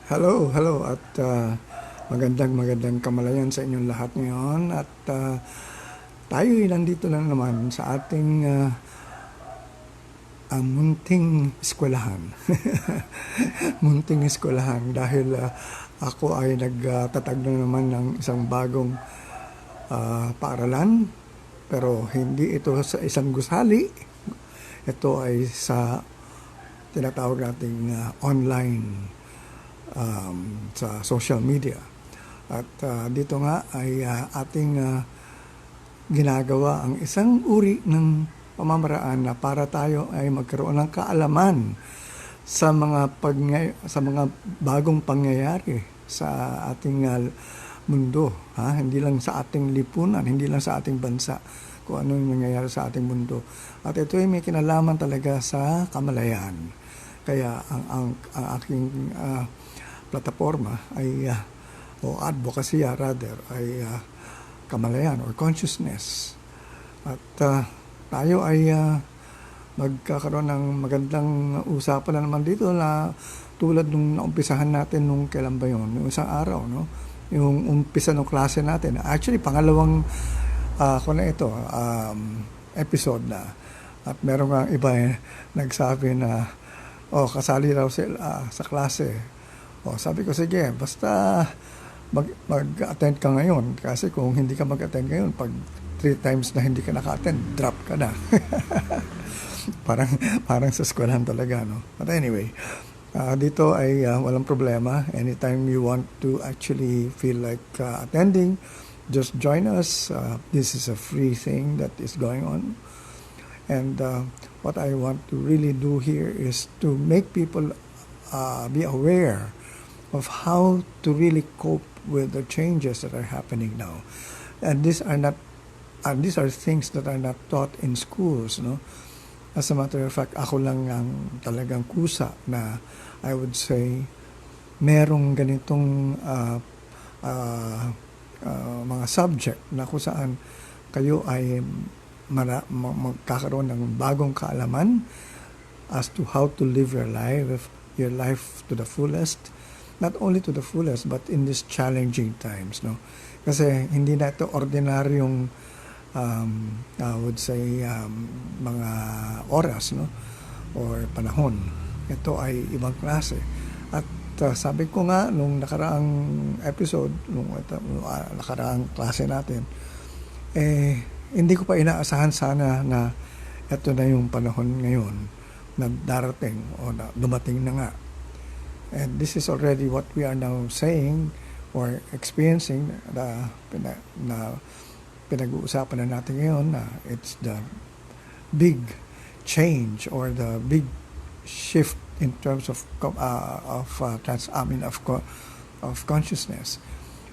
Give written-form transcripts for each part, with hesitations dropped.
Hello, hello at magandang kamalayan sa inyong lahat ngayon at tayo ay nandito lang naman sa ating ang munting eskwelahan. Munting eskwelahan dahil ako ay nagtatag na naman ng isang bagong paaralan, pero hindi ito sa isang gusali. Ito ay sa tinatawag nating online, sa social media. At dito nga ay ating ginagawa ang isang uri ng pamamaraan na para tayo ay magkaroon ng kaalaman sa mga bagong pangyayari sa ating mundo, hindi lang sa ating lipunan, hindi lang sa ating bansa, kung ano yung nangyayari sa ating mundo. At ito ay may kinalaman talaga sa kamalayan. Kaya ang aking plataforma ay o advocacy rather ay kamalayan or consciousness. At tayo ay magkakaroon ng magandang usapan na naman dito na tulad nung naumpisahan natin nung kailan ba yun? Yung isang araw, no? Yung umpisa ng klase natin. Actually, pangalawang episode na. At meron nga iba nagsabi na, kasali raw sila sa klase. Sabi ko, sige, basta mag-attend ka ngayon. Kasi kung hindi ka mag-attend ngayon, pag 3 times na hindi ka naka-attend, drop ka na. parang sa eskwelahan talaga, no? But anyway, dito ay walang problema. Anytime you want to actually feel like attending, just join us. This is a free thing that is going on. And what I want to really do here is to make people be aware of how to really cope with the changes that are happening now. And these are things that are not taught in schools, no? As a matter of fact, ako lang ang talagang kusa na I would say merong ganitong mga subject na kung saan kayo ay magkakaroon ng bagong kaalaman as to how to live your life to the fullest. Not only to the fullest, but in these challenging times, no? Kasi hindi na ito ordinaryong I would say mga oras, no, or panahon. Ito ay ibang klase. At sabi ko nga nung nakaraang episode, nung nakaraang klase natin, hindi ko pa inaasahan sana na ito na yung panahon ngayon na darating o na dumating na nga. And this is already what we are now saying or experiencing na pinag-uusapan na natin ngayon, na it's the big change or the big shift in terms of consciousness.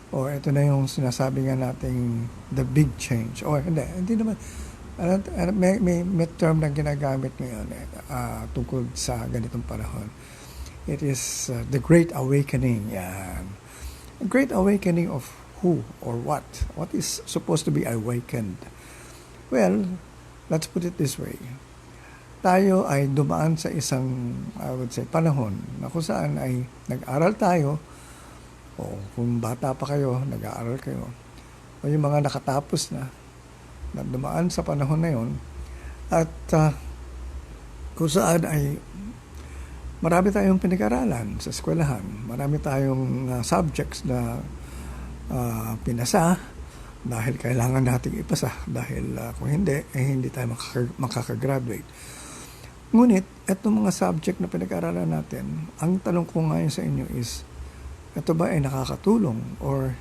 Or ito na yung sinasabi nga nating the big change. Or hindi naman. May term na ginagamit ngayon tungkol sa ganitong panahon. It is the Great Awakening. Yan. Great Awakening of who or what? What is supposed to be awakened? Well, let's put it this way. Tayo ay dumaan sa isang, I would say, panahon na kung saan ay nag-aral tayo, o kung bata pa kayo, nag-aaral kayo, o yung mga nakatapos na dumaan sa panahon na yon, at kung saan ay marami tayong pinag-aralan sa eskwelahan, marami tayong subjects na pinasa dahil kailangan nating ipasa, dahil kung hindi tayo makakagraduate. Ngunit itong mga subject na pinag-aralan natin, ang tanong ko ngayon sa inyo is, ito ba ay nakakatulong, or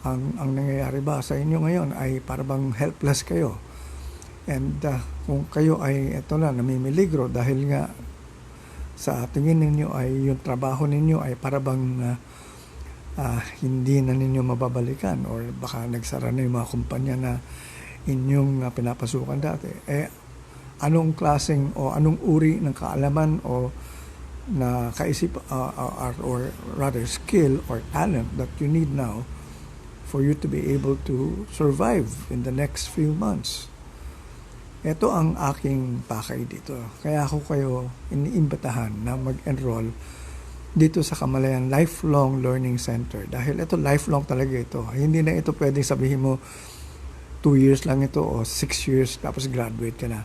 ang nangyayari ba sa inyo ngayon ay parang helpless kayo? And kung kayo ay namimiligro dahil nga sa tingin ninyo ay yung trabaho ninyo ay parang hindi na ninyo mababalikan, or baka nagsara na yung mga kumpanya na inyong pinapasukan dati, anong klaseng o anong uri ng kaalaman o na kaisip or rather skill or talent that you need now for you to be able to survive in the next few months? Ito ang aking pakay dito. Kaya ako kayo iniimbitahan na mag-enroll dito sa Kamalayan Lifelong Learning Center. Dahil ito, lifelong talaga ito. Hindi na ito pwedeng sabihin mo 2 years lang ito o 6 years tapos graduate ka na.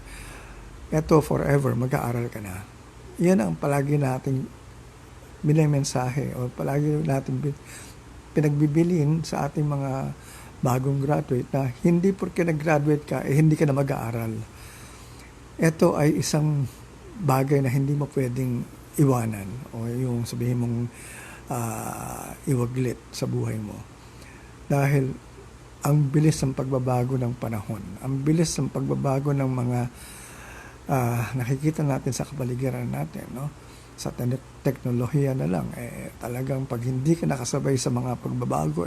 Ito, forever, mag-aaral ka na. Yan ang palagi nating binimensahe o palagi natin pinagbibilin sa ating mga bagong graduate na hindi porque nag-graduate ka, hindi ka na mag-aaral. Ito ay isang bagay na hindi mo pwedeng iwanan o yung sabihin mong iwaglit sa buhay mo. Dahil ang bilis ng pagbabago ng panahon, ang bilis ng pagbabago ng mga nakikita natin sa kapaligiran natin, no? Sa teknolohiya na lang, talagang pag hindi ka nakasabay sa mga pagbabago,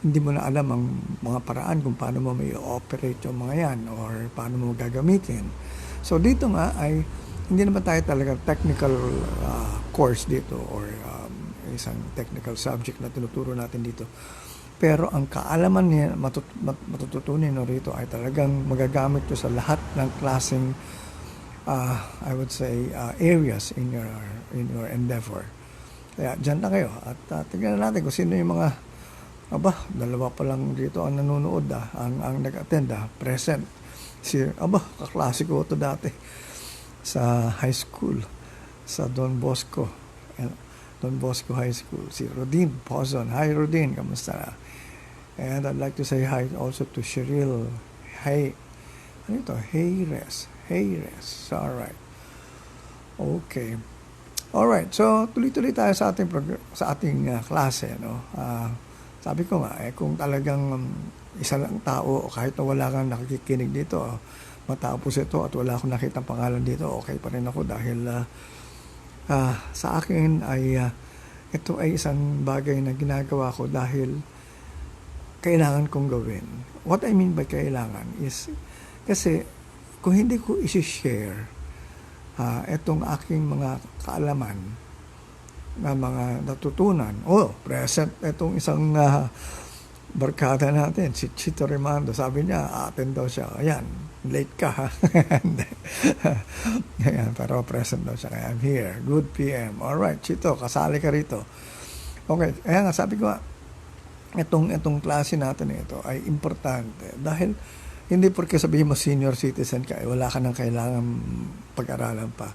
hindi mo na alam ang mga paraan kung paano mo may operate yung mga yan or paano mo gagamitin. So dito nga ay hindi naman tayo talaga technical course dito or isang technical subject na tinuturo natin dito. Pero ang kaalaman niya matututunin rito ay talagang magagamit ko sa lahat ng klaseng I would say areas in your endeavor. Kaya dyan na kayo at tingnan natin kung sino yung mga dalawa pa lang dito ang nanonood ang nag-attend present. Kaklase ko ito dati sa high school, sa Don Bosco High School, si Rodin Pozon. Hi Rodin, kamusta na? And I'd like to say hi also to Cheryl Hayres. Alright. Okay. Alright, so tuloy-tuloy tayo sa ating klase, no? Sabi ko nga, kung talagang isa lang tao, kahit na wala kang nakikinig dito, matapos ito at wala akong nakitang pangalan dito, okay pa rin ako dahil sa akin ay ito ay isang bagay na ginagawa ko dahil kailangan kong gawin. What I mean by kailangan is, kasi kung hindi ko isi-share itong aking mga kaalaman, na mga natutunan. Present itong isang barkada natin, si Chito Remando. Sabi niya, attend daw siya. Ayan, late ka ha. Ayan, pero present daw siya. Kaya I'm here. Good PM. Alright, Chito, kasali ka rito. Okay, kaya nga sabi ko, itong klase natin ito ay importante. Dahil hindi porque sabihin mo senior citizen ka, wala ka nang kailangan pag-aralan pa.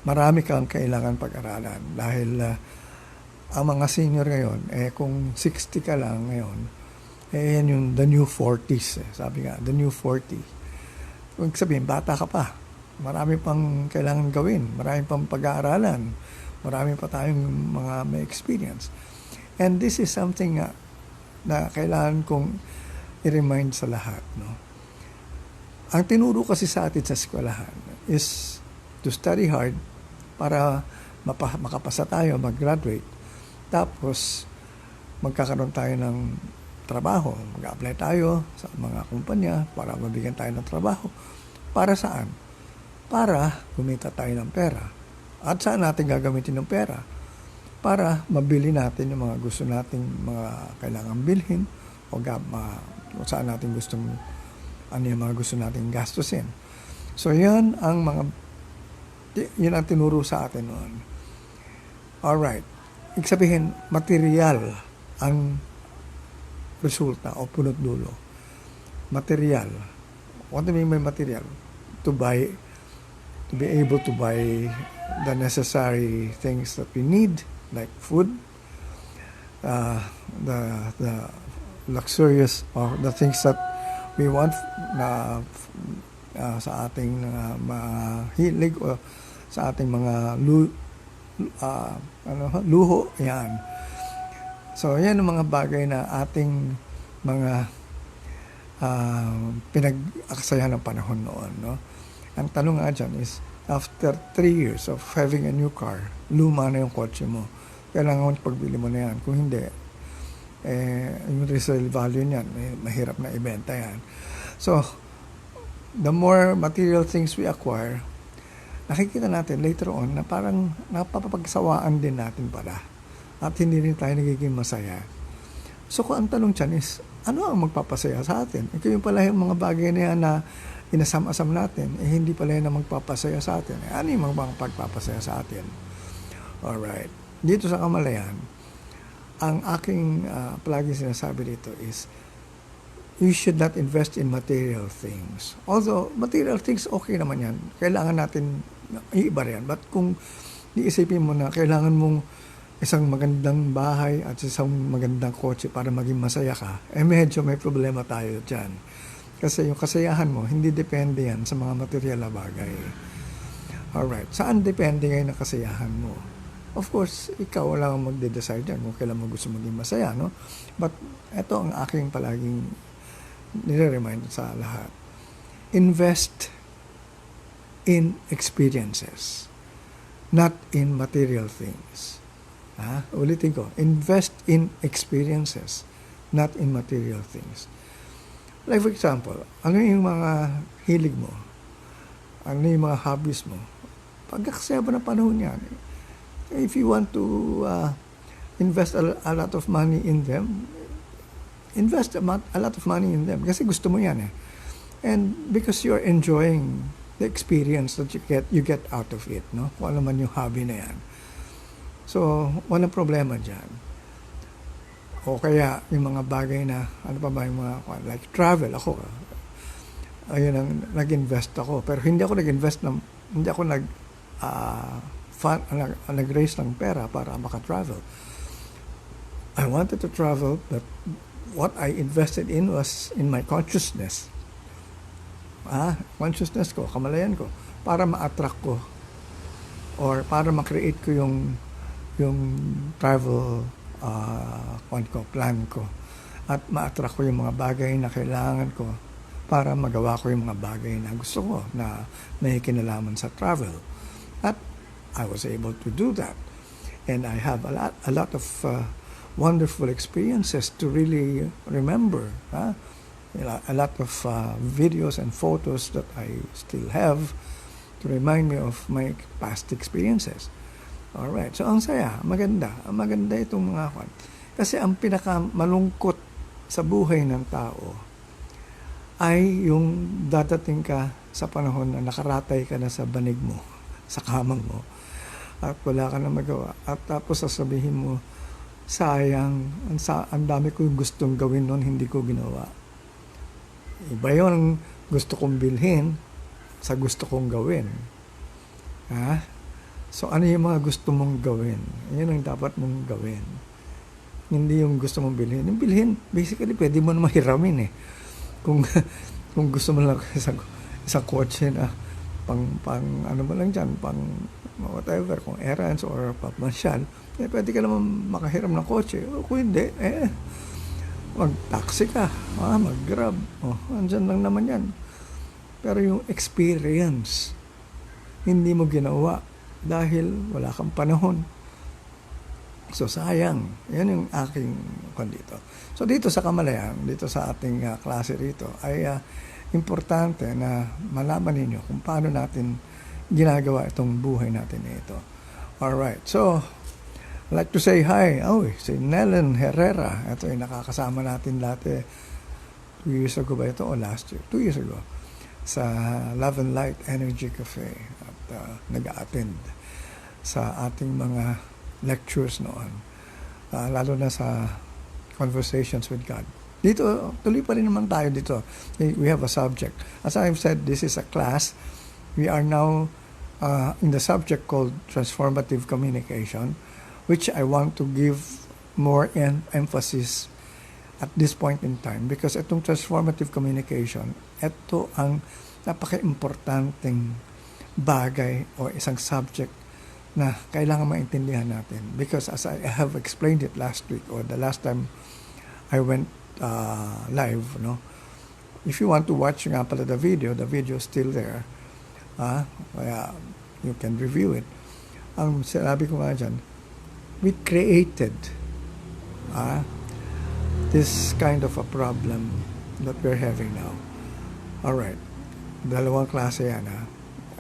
Marami kang kailangan pag-aralan dahil ang mga senior ngayon, kung 60 ka lang ngayon, yan yung the new 40s. Sabi nga, the new 40. Kung sabihin, bata ka pa. Marami pang kailangan gawin. Marami pang pag-aaralan. Marami pa tayong mga may experience. And this is something na kailangan kong i-remind sa lahat. No? Ang tinuro kasi sa atin sa eskwelahan is to study hard para makapasa tayo, mag-graduate. Tapos, magkakaroon tayo ng trabaho. Mag-apply tayo sa mga kumpanya para mabigyan tayo ng trabaho. Para saan? Para kumita tayo ng pera. At saan natin gagamitin ng pera? Para mabili natin yung mga gusto nating mga kailangan bilhin o saan natin yung mga gusto nating gastusin. So, yun ang tinuro sa atin noon. Alright. Ibig sabihin, material ang resulta o punot dulo. Material. What do you mean by material? To be able to buy the necessary things that we need, like food, the luxurious or the things that we want na sa ating mahilig o sa ating mga luho, yan. So, yan ang mga bagay na ating mga pinag-aksayahan ng panahon noon, no? Ang tanong nga dyan is, after 3 years of having a new car, luma na yung kotse mo, kailangan pagbili mo na yan. Kung hindi, yung resale value niyan, mahirap na ibenta yan. So, the more material things we acquire, nakikita natin later on na parang napapagsawaan din natin pala at hindi rin tayo nagiging masaya. So kung ang tanong dyan is, ano ang magpapasaya sa atin? Ito yung pala yung mga bagay na yan na inasam-asam natin, hindi pala yan ang magpapasaya sa atin. Ano yung mga pagpapasaya sa atin? Alright. Dito sa kamalayan, ang aking palaging sinasabi dito is, you should not invest in material things. Although, material things, okay naman yan. Kailangan natin, iiba yan. But kung iisipin mo na kailangan mong isang magandang bahay at isang magandang kotse para maging masaya ka, medyo may problema tayo dyan. Kasi yung kasayahan mo, hindi depende yan sa mga material na bagay. Alright. Saan depende ngayon ang kasayahan mo? Of course, ikaw wala kang magde-decide yan kung kailan mo gusto maging masaya, no? But, ito ang aking palaging nire-remind sa lahat. Invest in experiences, not in material things. Ulitin ko, invest in experiences, not in material things. Like for example, ano yung mga hilig mo? Ano yung mga hobbies mo? Pagkakasaya ba ng panahon yan? If you want to invest a lot of money in them, invest a lot of money in them kasi gusto mo yan eh. And because you're enjoying the experience that you get out of it, no? Kung ano man yung hobby na yan. So, walang problema dyan. O kaya, yung mga bagay na, ano pa ba yung mga, like travel, ako, ayun ang nag-invest ako. Pero hindi ako nag-invest hindi ako nag-raise ng pera para maka-travel. I wanted to travel, but what I invested in was in my consciousness. Consciousness ko, kamalayan ko, para ma-attract ko or para ma-create ko yung travel plan ko at ma-attract ko yung mga bagay na kailangan ko para magawa ko yung mga bagay na gusto ko na may kinalaman sa travel. At I was able to do that. And I have a lot of wonderful experiences to really remember. A lot of videos and photos that I still have to remind me of my past experiences. Alright, so ang saya, maganda itong mga kwan. Kasi ang pinakamalungkot sa buhay ng tao ay yung dadating ka sa panahon na nakaratay ka na sa banig mo, sa kamang mo, at wala ka na magawa. At tapos sasabihin mo, sayang, ang dami ko yung gustong gawin noon, hindi ko ginawa. Iba yun gusto kong bilhin sa gusto kong gawin. So, ano yung mga gusto mong gawin? Yan ang dapat mong gawin. Hindi yung gusto mong bilhin. Yung bilhin, basically, pwede mo na mahiramin eh. Kung gusto mo lang isang kotse na pang ano mo lang dyan, pang whatever, kung errands or papansyal, pwede ka naman makahiram ng kotse. O kung hindi, mag-taxi ka, mag-grab. Andyan lang naman yan. Pero yung experience, hindi mo ginawa dahil wala kang panahon. So, sayang. Yan yung aking dito. So, dito sa kamalayan, dito sa ating klase rito, ay importante na malaman ninyo kung paano natin ginagawa itong buhay natin ito. Alright. So, I'd like to say hi. Si Nellen Herrera. Ito ay nakakasama natin dati 2 years ago ba ito o last year? 2 years ago. Sa Love and Light Energy Cafe. At nag-a-attend sa ating mga lectures noon. Lalo na sa Conversations with God. Dito, tuloy pa rin naman tayo dito. We have a subject. As I've said, this is a class. We are now in the subject called Transformative Communication, which I want to give more emphasis at this point in time because itong transformative communication, ito ang napaka-importanting bagay o isang subject na kailangan maintindihan natin because as I have explained it last week or the last time I went live, no? If you want to watch nga pala the video is still there. Kaya you can review it. Ang sinabi ko nga dyan, we created this kind of a problem that we're having now. Alright. Dalawang klase yan,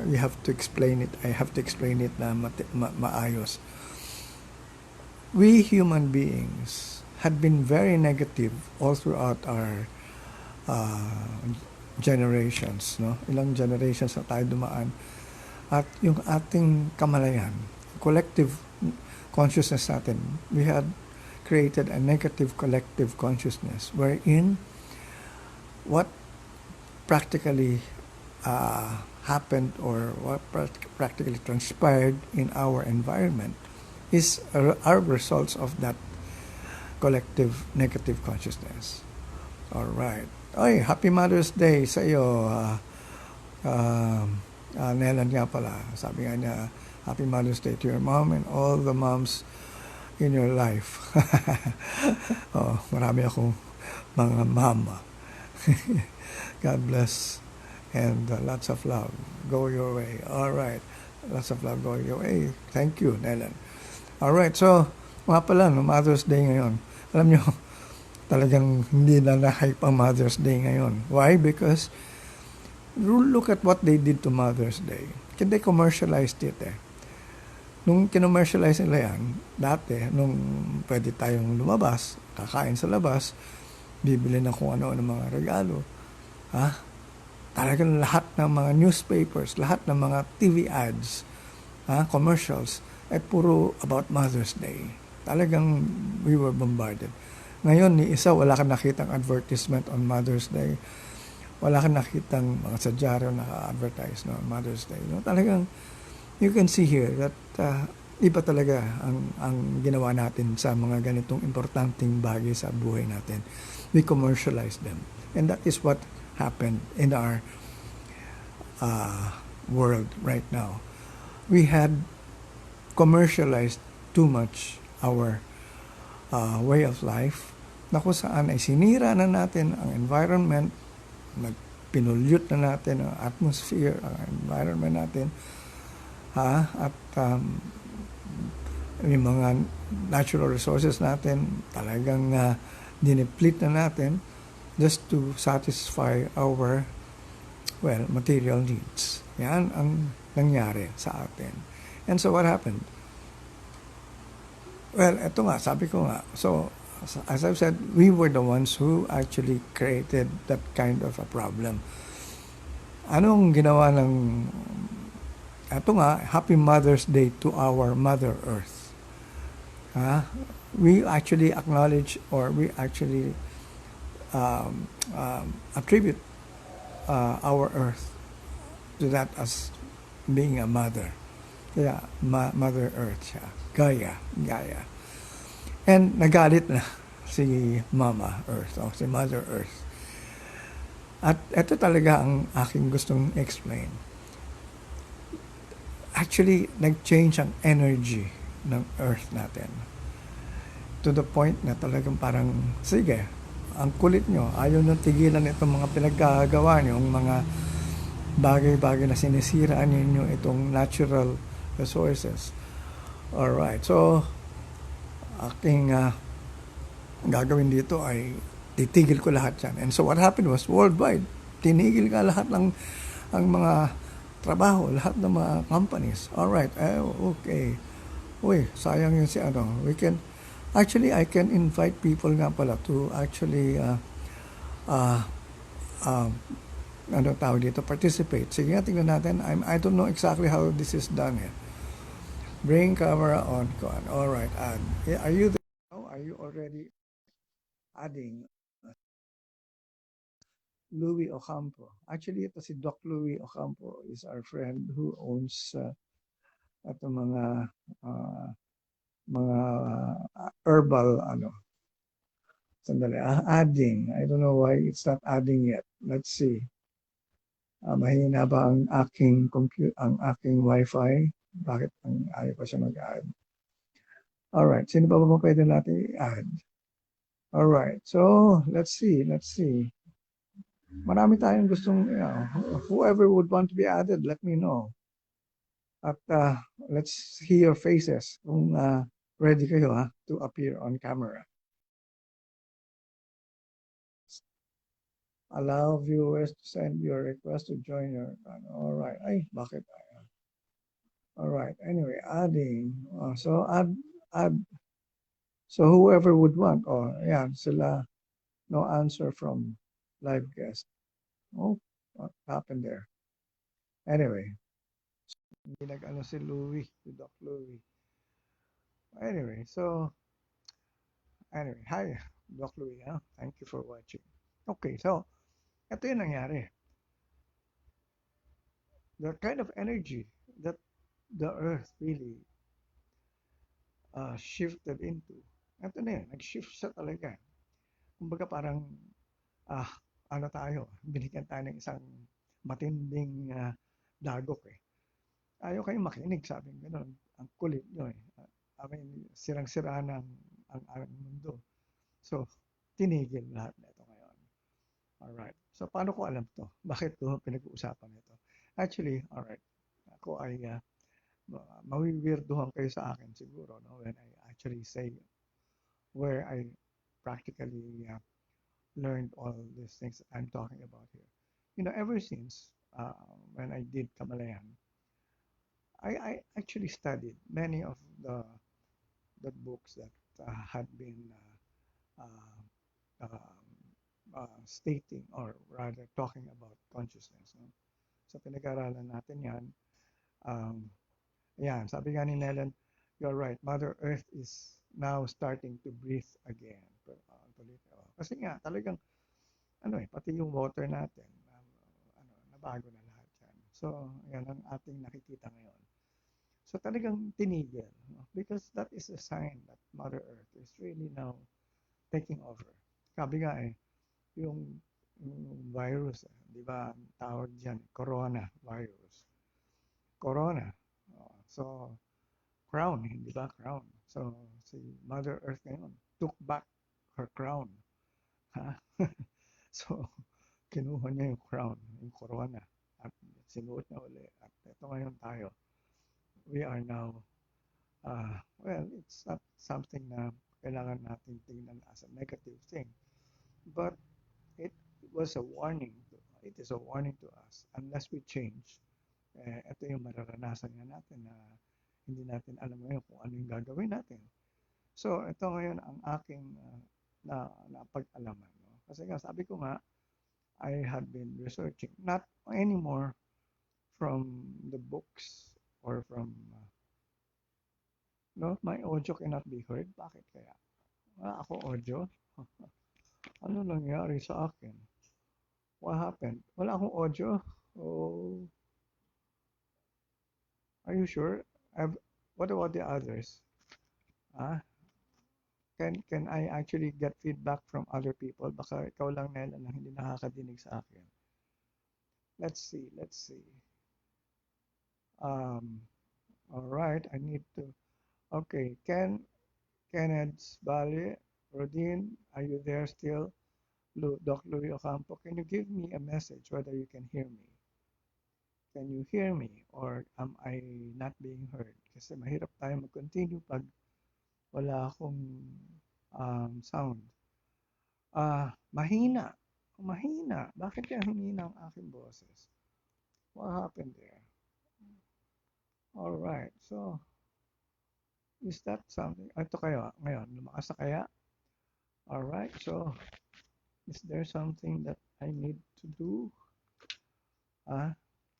You have to explain it. I have to explain it na maayos. We human beings had been very negative all throughout our generations, no? Ilang generations na tayo dumaan. At yung ating kamalayan, collective consciousness natin. We had created a negative collective consciousness wherein what practically happened or what practically transpired in our environment is our results of that collective negative consciousness. All right. Ay, Happy Mother's Day sa iyo. Nelan nga pala. Sabi nga niya, Happy Mother's Day to your mom and all the moms in your life. Oh, marami akong mga mama. God bless and lots of love. Go your way. All right. Lots of love go your way. Thank you, Nelan. All right. So, mga pala, no, Mother's Day ngayon. Alam nyo, talagang hindi na na-hype ang Mother's Day ngayon. Why? Because look at what they did to Mother's Day. They commercialized it eh. Nung kinommercialize nila yan, dati, nung pwede tayong lumabas, kakain sa labas, bibili na kung ano ng mga regalo, talagang lahat ng mga newspapers, lahat ng mga TV ads, commercials, ay puro about Mother's Day. Talagang we were bombarded. Ngayon, ni isa, wala kang nakitang advertisement on Mother's Day. Wala kang nakitang mga sadyaryo naka-advertise on Mother's Day. No? Talagang, you can see here that iba talaga ang ginawa natin sa mga ganitong importanteng bagay sa buhay natin. We commercialize them. And that is what happened in our world right now. We had commercialized too much our way of life na kung saan ay sinira na natin ang environment, pinulyot na natin ang atmosphere, ang environment natin, at yung mga natural resources natin talagang diniplete na natin just to satisfy our material needs. Yan ang nangyari sa atin. And so what happened? Well, eto nga, sabi ko nga, so as I've said, we were the ones who actually created that kind of a problem. Anong ginawa ng ito nga, Happy Mother's Day to our Mother Earth. We actually acknowledge or we actually attribute our Earth to that as being a mother. Kaya, Mother Earth siya. Gaia. And nagalit na si Mama Earth o si Mother Earth. At ito talaga ang aking gustong explain. Actually, nag-change ang energy ng Earth natin. To the point na talagang parang, sige, ang kulit nyo, ayaw nyo tigilan itong mga pinaggagawa nyo, yung mga bagay-bagay na sinisiraan ninyo itong natural resources. Alright, so, aking gagawin dito ay titigil ko lahat yan. And so what happened was, worldwide, tinigil ka lahat ng ang mga trabaho, lahat ng mga companies. Alright, okay. Uy, sayang yun si ano. We can, actually, I can invite people nga pala to actually, ano tawag dito, participate. Sige nga, tingnan natin. I don't know exactly how this is done here. Bring camera on. Alright, add. Are you there now? Are you already adding Louis Ocampo? Actually, ito si Doc Louis Ocampo is our friend who owns ito mga herbal sandali, adding. I don't know why it's not adding yet. Let's see. Mahina ba ang aking aking wifi? Bakit ayaw pa siya mag-add? Alright, sino pa ba pwede natin i-add? Alright, so let's see. Marami tayong gustong, whoever would want to be added, let me know. At let's see your faces kung ready kayo to appear on camera. Allow viewers to send your request to join your, alright, ay, bakit? Alright, anyway, adding, so add, so whoever would want, yan, sila, no answer from live guest. Oh, what happened there? Anyway, hindi nag-ano si Louis, si Doc Louis. Anyway, hi, Doc Louie, thank you for watching. Okay, so, ito yung nangyari. The kind of energy that the Earth really shifted into, ito na yun, nag-shift siya talaga. Kumbaga parang, ah, ano tayo, binigyan tayo ng isang matinding dagok eh. Ayaw kayong makinig, sabi ng gano'n. Ang kulit nyo eh. I mean, sirang-sira ng ang mundo. So, tinigil lahat na ito ngayon. Alright. So, paano ko alam to? Bakit ko pinag-uusapan ito? Actually, alright. Ako ay mawiwirduhan kayo sa akin siguro no, when I actually say where I practically learned all these things that I'm talking about here. You know, ever since when I did Kamalayan, I actually studied many of the books that had been stating or rather talking about consciousness. No? So pinag-aralan natin yan. Yan, sabi nga ni Nellen, you're right, Mother Earth is now starting to breathe again. Kasi nga, talagang, ano eh, pati yung water natin, nabago na lahat yan. So, yan ang ating nakikita ngayon. So, talagang tinigil. No? Because that is a sign that Mother Earth is really now taking over. Sabi nga eh, yung virus, di ba, tawag dyan, corona virus. Corona. So, crown, hindi ba? Crown. So, si Mother Earth ngayon took back her crown. Ha? So, kinuha niya yung crown, yung corona, at sinuot na uli. At ito ngayon tayo. We are now, well, it's not something na kailangan natin tingnan as a negative thing. But it was a warning. It is a warning to us. Unless we change, ito yung mararanasan nga natin na hindi natin alam ngayon kung ano yung gagawin natin. So, ito ngayon ang aking napag-alaman. No? Kasi nga, sabi ko nga, I had been researching, not anymore from the books or from, no, my audio cannot be heard. Bakit kaya? Ako audio? Ano nangyari sa akin? What happened? Wala akong audio? Oh, are you sure? What about the others? Ah, can I actually get feedback from other people? Baka ikaw lang Nela na hindi nakakadinig sa akin. Let's see, let's see. Um, all right, I need to. Okay, Kenneth Bali, Rodin, are you there still? Doc Louis Ocampo, can you give me a message whether you can hear me? Can you hear me or am I not being heard? Kasi mahirap tayo mag-continue pag wala akong sound. Mahina. Mahina. Bakit kaya humina ang aking boses? What happened there? All right. So, is that something? Ito kayo. Ngayon, lumakas na kaya? All right. So, is there something that I need to do?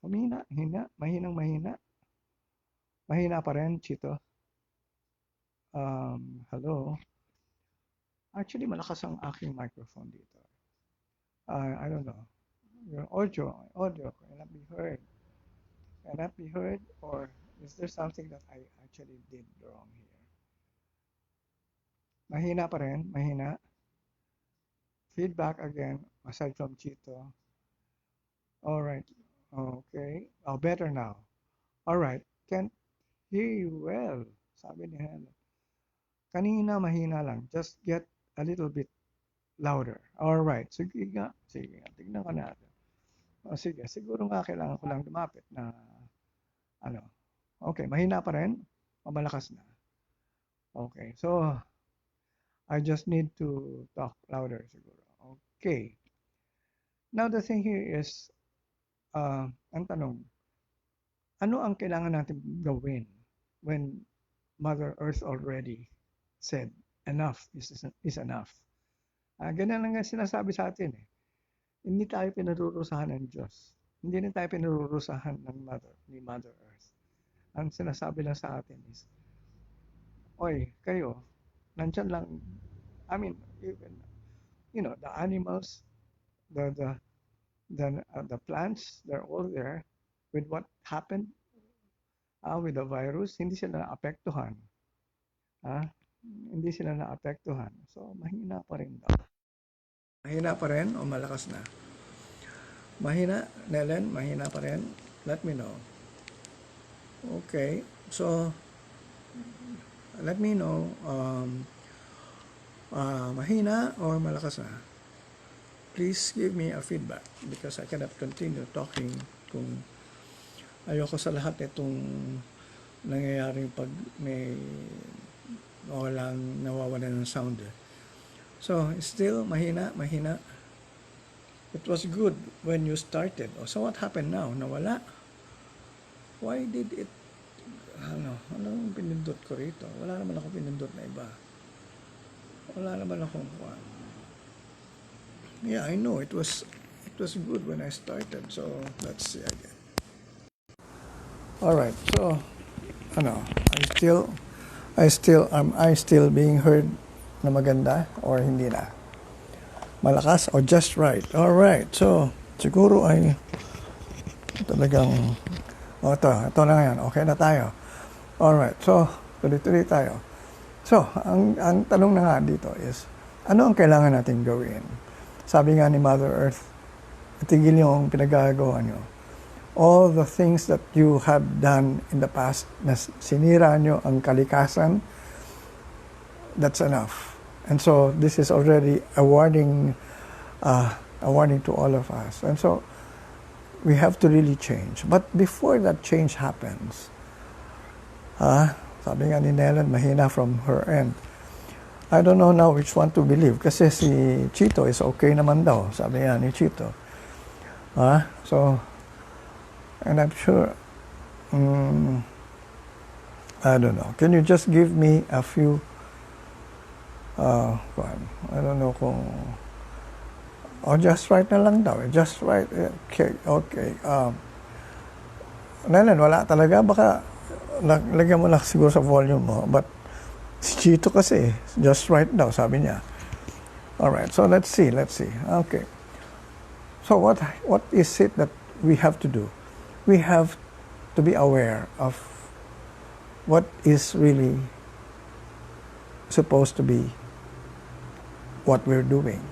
Humina. Hina. Mahinang mahina. Mahina pa rin, Chito. Hello. Actually, malakas ang aking microphone dito. I don't know. Your audio cannot be heard. Cannot be heard, or is there something that I actually did wrong here? Mahina pa rin, mahina. Feedback again, aside from Chito. All right. Okay. Oh, better now. All right. Can hear you well. Sabi ni Helen. Kanina mahina lang. Just get a little bit louder. All right. Sige nga. Sige nga. Tignan ka natin. Sige. Siguro nga kailangan ko lang lumapit na ano. Okay. Mahina pa rin. O malakas na. Okay. So, I just need to talk louder siguro. Okay. Now, the thing here is, ang tanong, ano ang kailangan natin gawin when Mother Earth already said, enough is enough? Ganyan lang nga sinasabi sa atin eh. Hindi tayo pinarurusahan ng Diyos. Hindi rin tayo pinarurusahan ng ni Mother Earth. Ang sinasabi lang sa atin is, oy, kayo, nandyan lang, I mean, even, the animals, the, the plants, they're all there. With what happened with the virus, hindi sila naapektuhan. Ah, hindi sila naapektuhan. So, mahina pa rin daw. Mahina pa rin o malakas na? Mahina, Nelen, mahina pa rin? Let me know. Okay, so let me know mahina or malakas na. Please give me a feedback because I cannot continue talking kung ayoko sa lahat itong nangyayaring pag may walang nawawalan ng sound. So, still mahina. It was good when you started. So what happened now? Nawala? Why did it anong pinindot ko rito? Wala naman ako pinindot na iba. Wala naman akong yeah, I know it was good when I started. So let's see again. All right. So am I still being heard na maganda or hindi na? Malakas or just right? All right. So siguro ay talagang ito na yan. Okay na tayo. All right. So tuloy-tuloy tayo. So ang tanong na nga dito is ano ang kailangan natin gawin? Sabi nga ni Mother Earth, itigil yung pinagagawa nyo. All the things that you have done in the past na sinira nyo ang kalikasan, that's enough. And so this is already a warning to all of us. And so we have to really change. But before that change happens, sabi nga ni Nelen, mahina from her end. I don't know now which one to believe kasi si Chito is okay naman daw, sabi nga ni Chito. So, and I'm sure, I don't know. Can you just give me a few, I don't know kung, just right na lang daw. Just right, okay. Nelen, wala talaga, baka lagyan mo lang siguro sa volume mo, but si Chito kasi, just right daw, sabi niya. Alright, so let's see. Okay. So what is it that we have to do? We have to be aware of what is really supposed to be what we're doing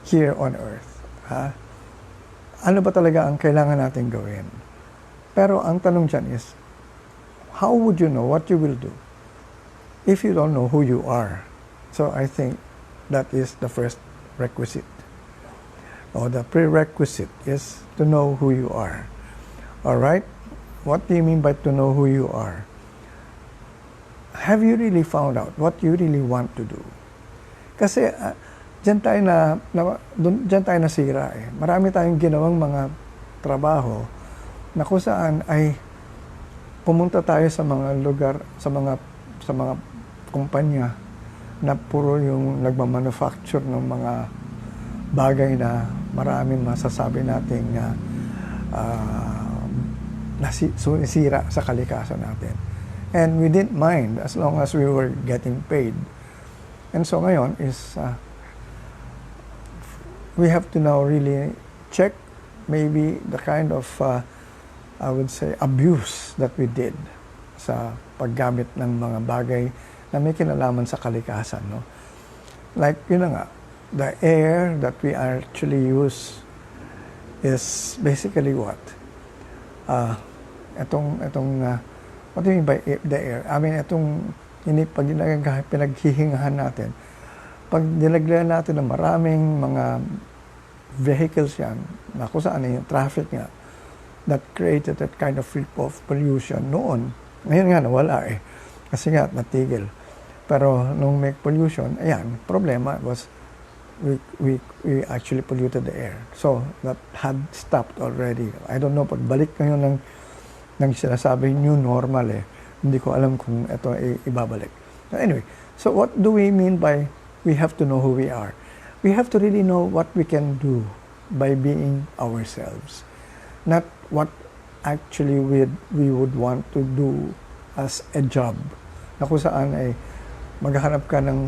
here on earth. Ano ba talaga ang kailangan natin gawin? Pero ang tanong dyan is, how would you know what you will do if you don't know who you are? So I think that is the first requisite. Or the prerequisite is to know who you are. All right? What do you mean by to know who you are? Have you really found out what you really want to do? Kasi diyan tayo nasira eh. Marami tayong ginawang mga trabaho na kung saan ay pumunta tayo sa mga lugar, sa mga kumpanya na puro yung nagmamanufacture ng mga bagay na maraming masasabi nating nasisira sa kalikasan natin. And we didn't mind as long as we were getting paid. And so ngayon is we have to now really check maybe the kind of I would say abuse that we did sa paggamit ng mga bagay na may kinalaman sa kalikasan, no? Like, yun na nga, the air that we actually use is basically what? What do you mean by the air? I mean, pag pinaghihingahan natin, pag nilagyan natin ng maraming mga vehicles yan, na kung saan yung traffic nga, that created that kind of pollution noon. Ngayon nga, nawala eh. Kasi nga, natigil. Pero nung may pollution, ayan, problema was we actually polluted the air. So, that had stopped already. I don't know, pagbalik ngayon ng sinasabi new normal eh. Hindi ko alam kung ito ay ibabalik. So anyway, so what do we mean by we have to know who we are? We have to really know what we can do by being ourselves. Not what actually we would want to do as a job na kung saan ay maghahanap ka ng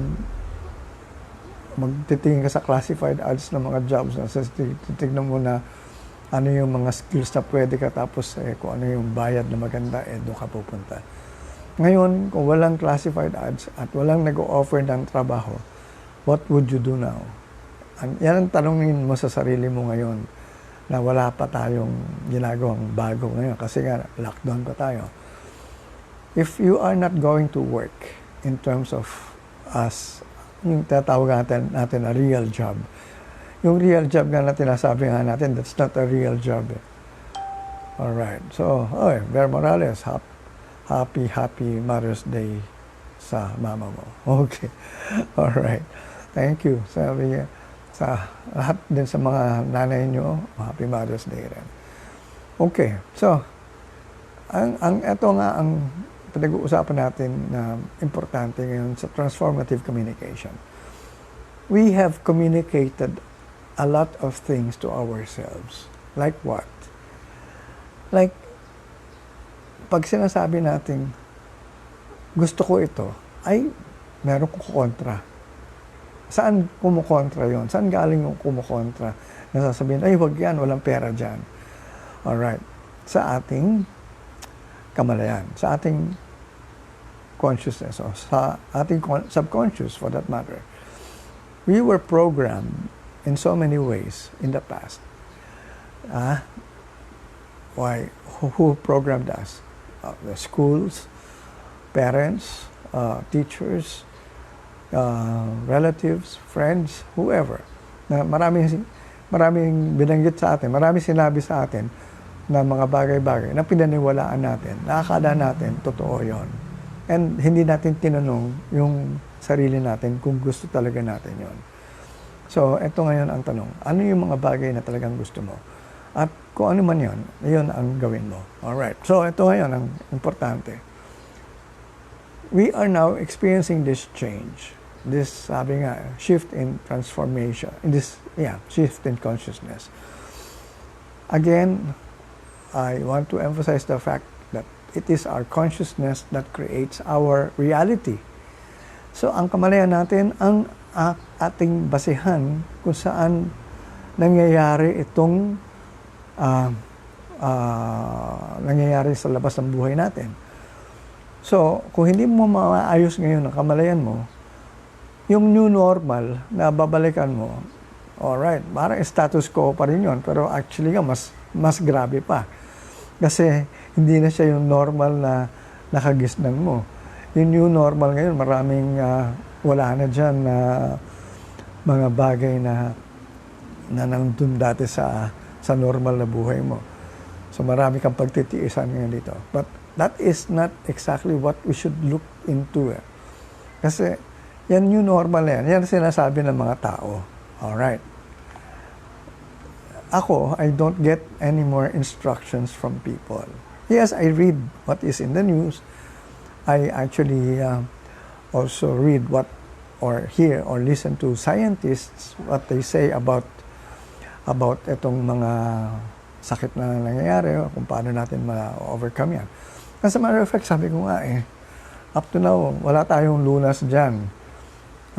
magtitingin ka sa classified ads ng mga jobs. Titignan mo na ano yung mga skills na pwede ka, tapos kung ano yung bayad na maganda, doon ka pupunta. Ngayon, kung walang classified ads at walang nag-o-offer ng trabaho, what would you do now? Yan ang tanongin mo sa sarili mo ngayon na wala pa tayong ginagawang bago ngayon kasi nga lockdown pa tayo. If you are not going to work in terms of yung tatawag natin a real job, yung real job nga na tinasabi nga natin, that's not a real job. Alright. So, Ver Morales, happy Mother's Day sa mama mo. Okay. Alright. Thank you. Sabi niya, sa lahat din sa mga nanay nyo, happy Mother's Day rin. Okay. So, ito nga ang pinag-uusapan natin na importante ngayon sa transformative communication. We have communicated a lot of things to ourselves. Like what? Like, pag sinasabi natin, gusto ko ito, ay meron ko kontra. Saan kumukontra yon? Saan galing yung kumukontra? Nasasabihin, ay wag yan, walang pera dyan. Alright. Sa ating kamalayan, sa ating consciousness, o sa ating subconscious for that matter. We were programmed in so many ways in the past. Why? Who programmed us? The schools, parents, teachers, relatives, friends, whoever. Na maraming binanggit sa atin, maraming sinabi sa atin na mga bagay-bagay na pinaniwalaan natin, nakakala natin, totoo yon. And hindi natin tinanong yung sarili natin kung gusto talaga natin yon. So, ito ngayon ang tanong, ano yung mga bagay na talagang gusto mo? At kung ano man yon, yun ang gawin mo. Alright. So, ito ngayon ang importante. We are now experiencing this change. This, sabi nga, shift in transformation. Shift in consciousness. Again, I want to emphasize the fact that it is our consciousness that creates our reality. So, ang kamalayan natin, ang ating basihan kung saan nangyayari itong nangyayari sa labas ng buhay natin. So, kung hindi mo maayos ngayon ang kamalayan mo, yung new normal na babalikan mo, alright, parang status quo pa rin yun, pero actually nga mas grabe pa. Kasi hindi na siya yung normal na nakagisnan mo. Yung new normal ngayon, maraming wala na dyan na mga bagay na nandun dati sa normal na buhay mo. So marami kang pagtitiisan ngayon dito. But that is not exactly what we should look into. Kasi yan new normal yan. Yan sinasabi ng mga tao. Alright. Ako, I don't get any more instructions from people. Yes, I read what is in the news. I actually also read or hear or listen to scientists, what they say about itong mga sakit na nangyayari, kung paano natin ma-overcome yan. As a matter of fact, sabi ko nga up to now, wala tayong lunas dyan.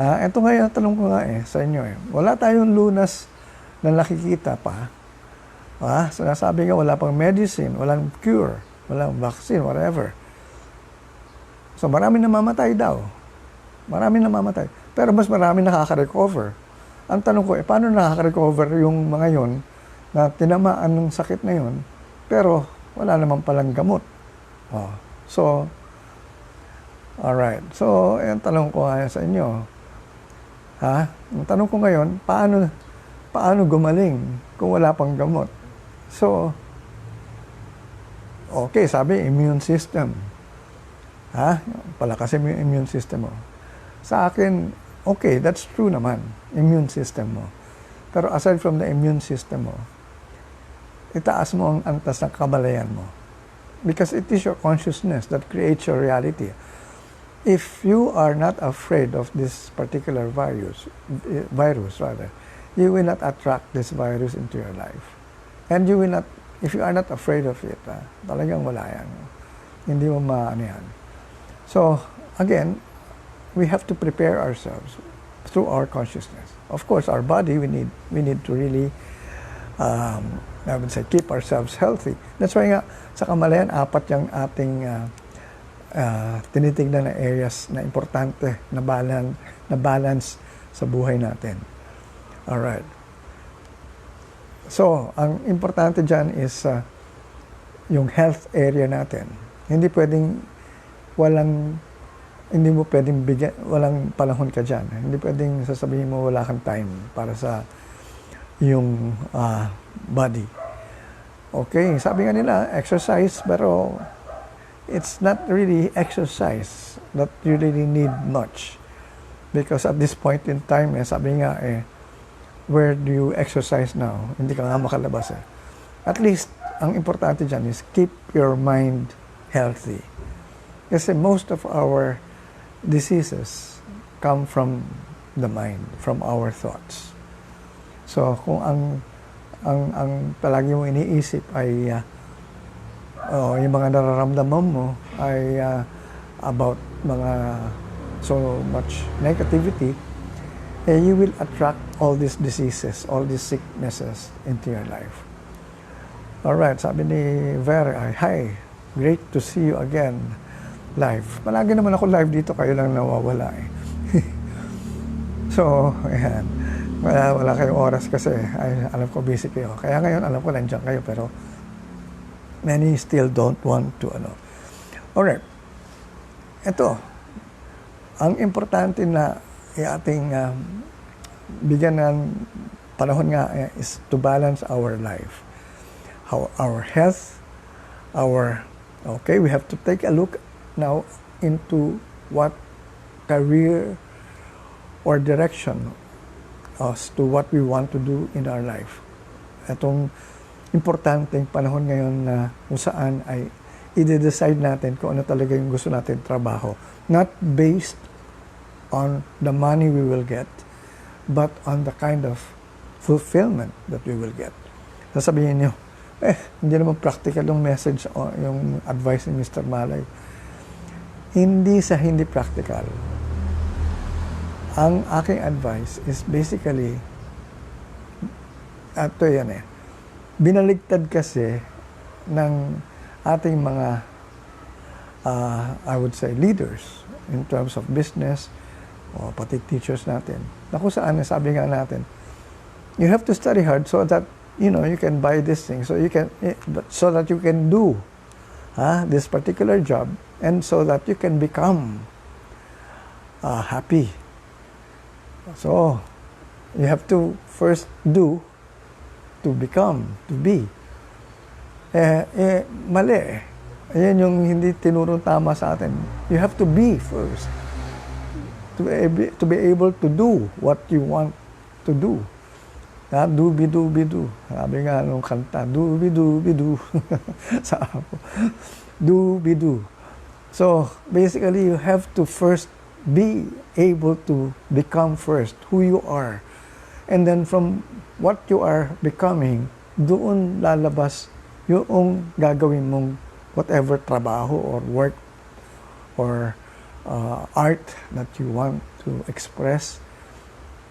Ito nga tanong ko nga sa inyo wala tayong lunas na nakikita pa. Sinasabi nga wala pang medicine, walang cure, walang vaccine, whatever. So marami namamatay daw. Marami namamatay. Pero mas marami nakaka-recover. Ang tanong ko, paano nakaka-recover yung mga yon na tinamaan ng sakit na yon, pero wala naman palang gamot. So, alright. So, yung tanong ko nga sa inyo, ang tanong ko ngayon, paano gumaling kung wala pang gamot? So, okay, sabi, immune system. Palakasin mo yung immune system mo. Sa akin, okay, that's true naman, immune system mo. Pero aside from the immune system mo, itaas mo ang antas ng kamalayan mo. Because it is your consciousness that creates your reality. If you are not afraid of this particular virus, you will not attract this virus into your life. And you will not, if you are not afraid of it, talagang wala yan. Hindi mo maano yan. So, again, we have to prepare ourselves through our consciousness. Of course, our body, we need to really, I would say, keep ourselves healthy. That's why nga, sa Kamalayan, 4 yung ating tinitignan na areas na importante na balance sa buhay natin. Alright. So, ang importante dyan is yung health area natin. Hindi mo pwedeng bigyan, walang panahon ka dyan. Hindi pwedeng sasabihin mo wala kang time para sa yung body. Okay, sabi nga nila, exercise, pero it's not really exercise that you really need much. Because at this point in time, sabi nga, where do you exercise now? Hindi ka nga makalabas . At least, ang importante dyan is keep your mind healthy. Kasi most of our diseases come from the mind, from our thoughts. So, kung ang palagi mo iniisip ay yung mga nararamdaman mo ay about mga so much negativity, you will attract all these diseases, all these sicknesses into your life. Alright, sabi ni Vera, hi, great to see you again live. Palagi naman ako live dito, kayo lang nawawala . So, ayan. Wala kayong oras kasi alam ko busy kayo. Kaya ngayon alam ko nandiyan kayo, pero many still don't want to Alright. Ito, ang importante na ating bigyan ng panahon nga is to balance our life. Our health, we have to take a look now into what career or direction as to what we want to do in our life. Itong importanteng panahon ngayon na kung saan ay i-decide natin kung ano talaga yung gusto natin trabaho. Not based on the money we will get, but on the kind of fulfillment that we will get. Sasabihin niyo, hindi naman practical yung message o yung advice ni Mr. Malay. Hindi practical. Ang aking advice is basically, binaligtad kasi ng ating mga, I would say, leaders in terms of business, o pati teachers natin. Na kung saan, sabi nga natin, you have to study hard so that you can buy this thing, so that you can do this particular job, and so that you can become happy. So, you have to first do to become, to be. Mali . Ayan yung hindi tinurong tama sa atin. You have to be first. To be able to do what you want to do. Do-be-do-be-do. Sabi nga nung kanta, do-be-do-be-do. Sa ako. Do-be-do. So, basically, you have to first be able to become first who you are. And then from what you are becoming, doon lalabas yung gagawin mong whatever trabaho or work or art that you want to express.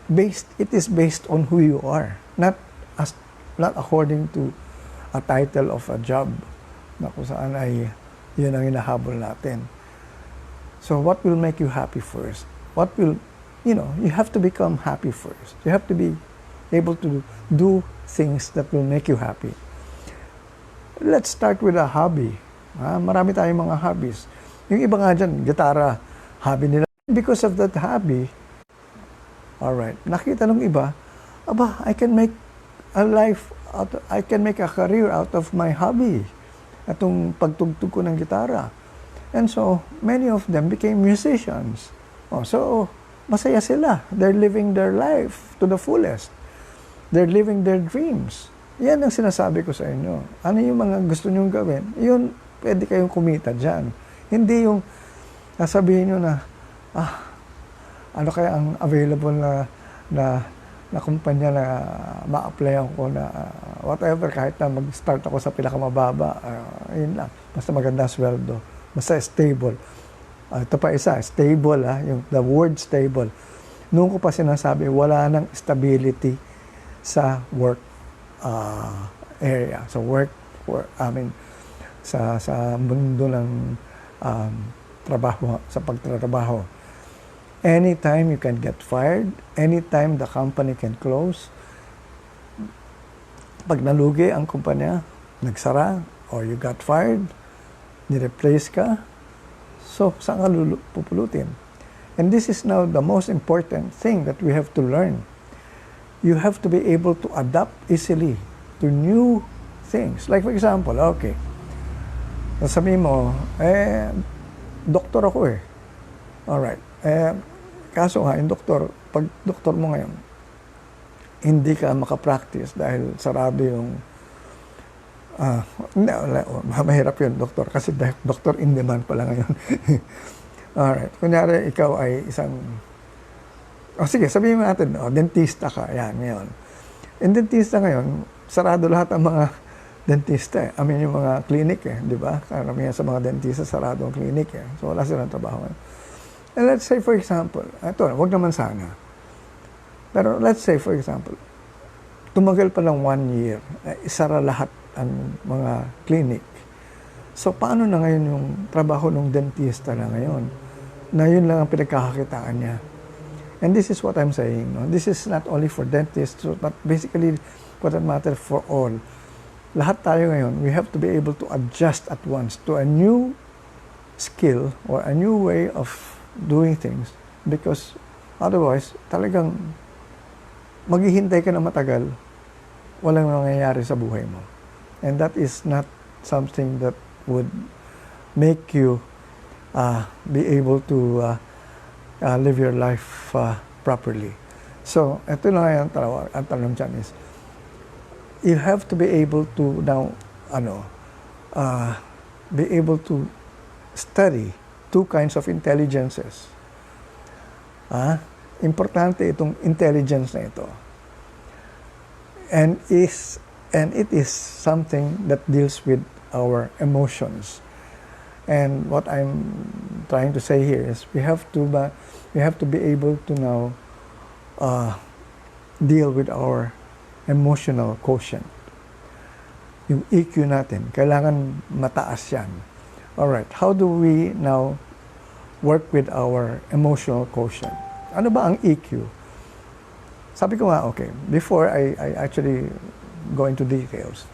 It is based on who you are, not according to a title of a job na kung saan ay yun ang hinahabol natin. So what will make you happy first? You have to become happy first. You have to be able to do things that will make you happy. Let's start with a hobby. Marami tayong mga hobbies. Yung iba nga dyan, gitara, hobby nila. Because of that hobby, alright, nakita ng iba, I can make a life, I can make a career out of my hobby. Itong pagtugtog ko ng gitara. And so, many of them became musicians. So, masaya sila. They're living their life to the fullest. They're living their dreams. Yan ang sinasabi ko sa inyo. Ano yung mga gusto nyong gawin? Yun, pwede kayong kumita dyan. Hindi yung sasabihin nyo na, ano kaya ang available na kumpanya na ma-applyan ko na whatever, kahit na mag-start ako sa pinakamababa, yun lang. Basta maganda sweldo, basta stable. Ito pa isa, stable, yung the word stable. Noon ko pa sinasabi, wala nang stability sa work area, sa sa mundo ng trabaho, sa pagtatrabaho. Anytime you can get fired, anytime the company can close. Pag nalugi ang kumpanya, nagsara, or you got fired, ni-replace ka, so saan ka pupulutin? And this is now the most important thing that we have to learn. You have to be able to adapt easily to new things. Like for example, okay, sabihin mo, doktor ako eh. Alright. Kaso nga, yung pag doktor mo ngayon, hindi ka makapractice dahil sarado yung mahirap yun, doktor. Kasi doktor in demand pala ngayon. Alright. Kunyari, ikaw ay isang... sige, sabihin natin, dentista ka. Yan, ngayon. Yung dentista ngayon, sarado lahat ang mga dentista. Yung mga clinic di ba? Karamihan sa mga dentista, sarado ang clinic So, wala silang trabaho ngayon. And let's say, for example, ito, wag naman sana. Pero let's say, for example, tumagal pa lang 1 year, isara lahat ang mga clinic. So, paano na ngayon yung trabaho ng dentista na ngayon? Na yun lang ang pinagkakakitaan niya. And this is what I'm saying. No? This is not only for dentists, but basically, for that matter, for all. Lahat tayo ngayon, we have to be able to adjust at once to a new skill or a new way of doing things. Because otherwise, talagang maghihintay ka na matagal, walang nangyayari sa buhay mo. And that is not something that would make you be able to live your life properly. So, ito na yung tanong dyan is, you have to be able to now, be able to study 2 kinds of intelligences. Importante itong intelligence na ito. And it is something that deals with our emotions. And what I'm trying to say here is we have to be able to now deal with our emotional quotient. Yung EQ natin, kailangan mataas yan. Alright, how do we now work with our emotional quotient? Ano ba ang EQ? Sabi ko nga, okay, before I actually go into details,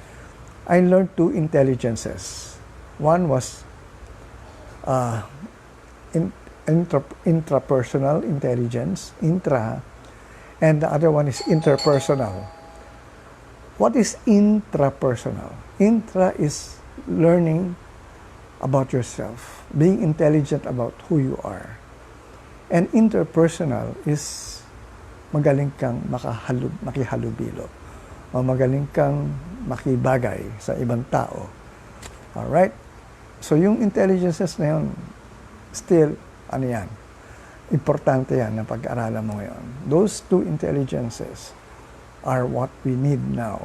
I learned 2 intelligences. One was intrapersonal intelligence, and the other one is interpersonal. What is intrapersonal? Intra is learning about yourself, being intelligent about who you are. And interpersonal is magaling kang makihalubilo o magaling kang makibagay sa ibang tao. Alright? So yung intelligences na yun, still, yan? Importante yan na pag-aralan mo ngayon. Those 2 intelligences are what we need now.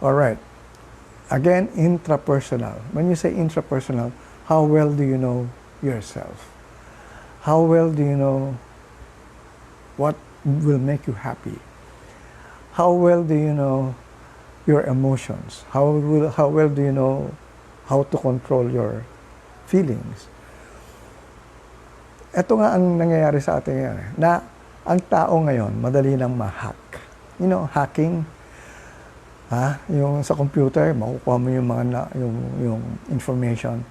Alright. Again, intrapersonal. When you say intrapersonal, how well do you know yourself? How well do you know what will make you happy? How well do you know your emotions? How well do you know how to control your feelings? Ito nga ang nangyayari sa atin ngayon, na ang tao ngayon madali nang ma-hack. You know, hacking, yung sa computer, makukuha mo yung mga yung information.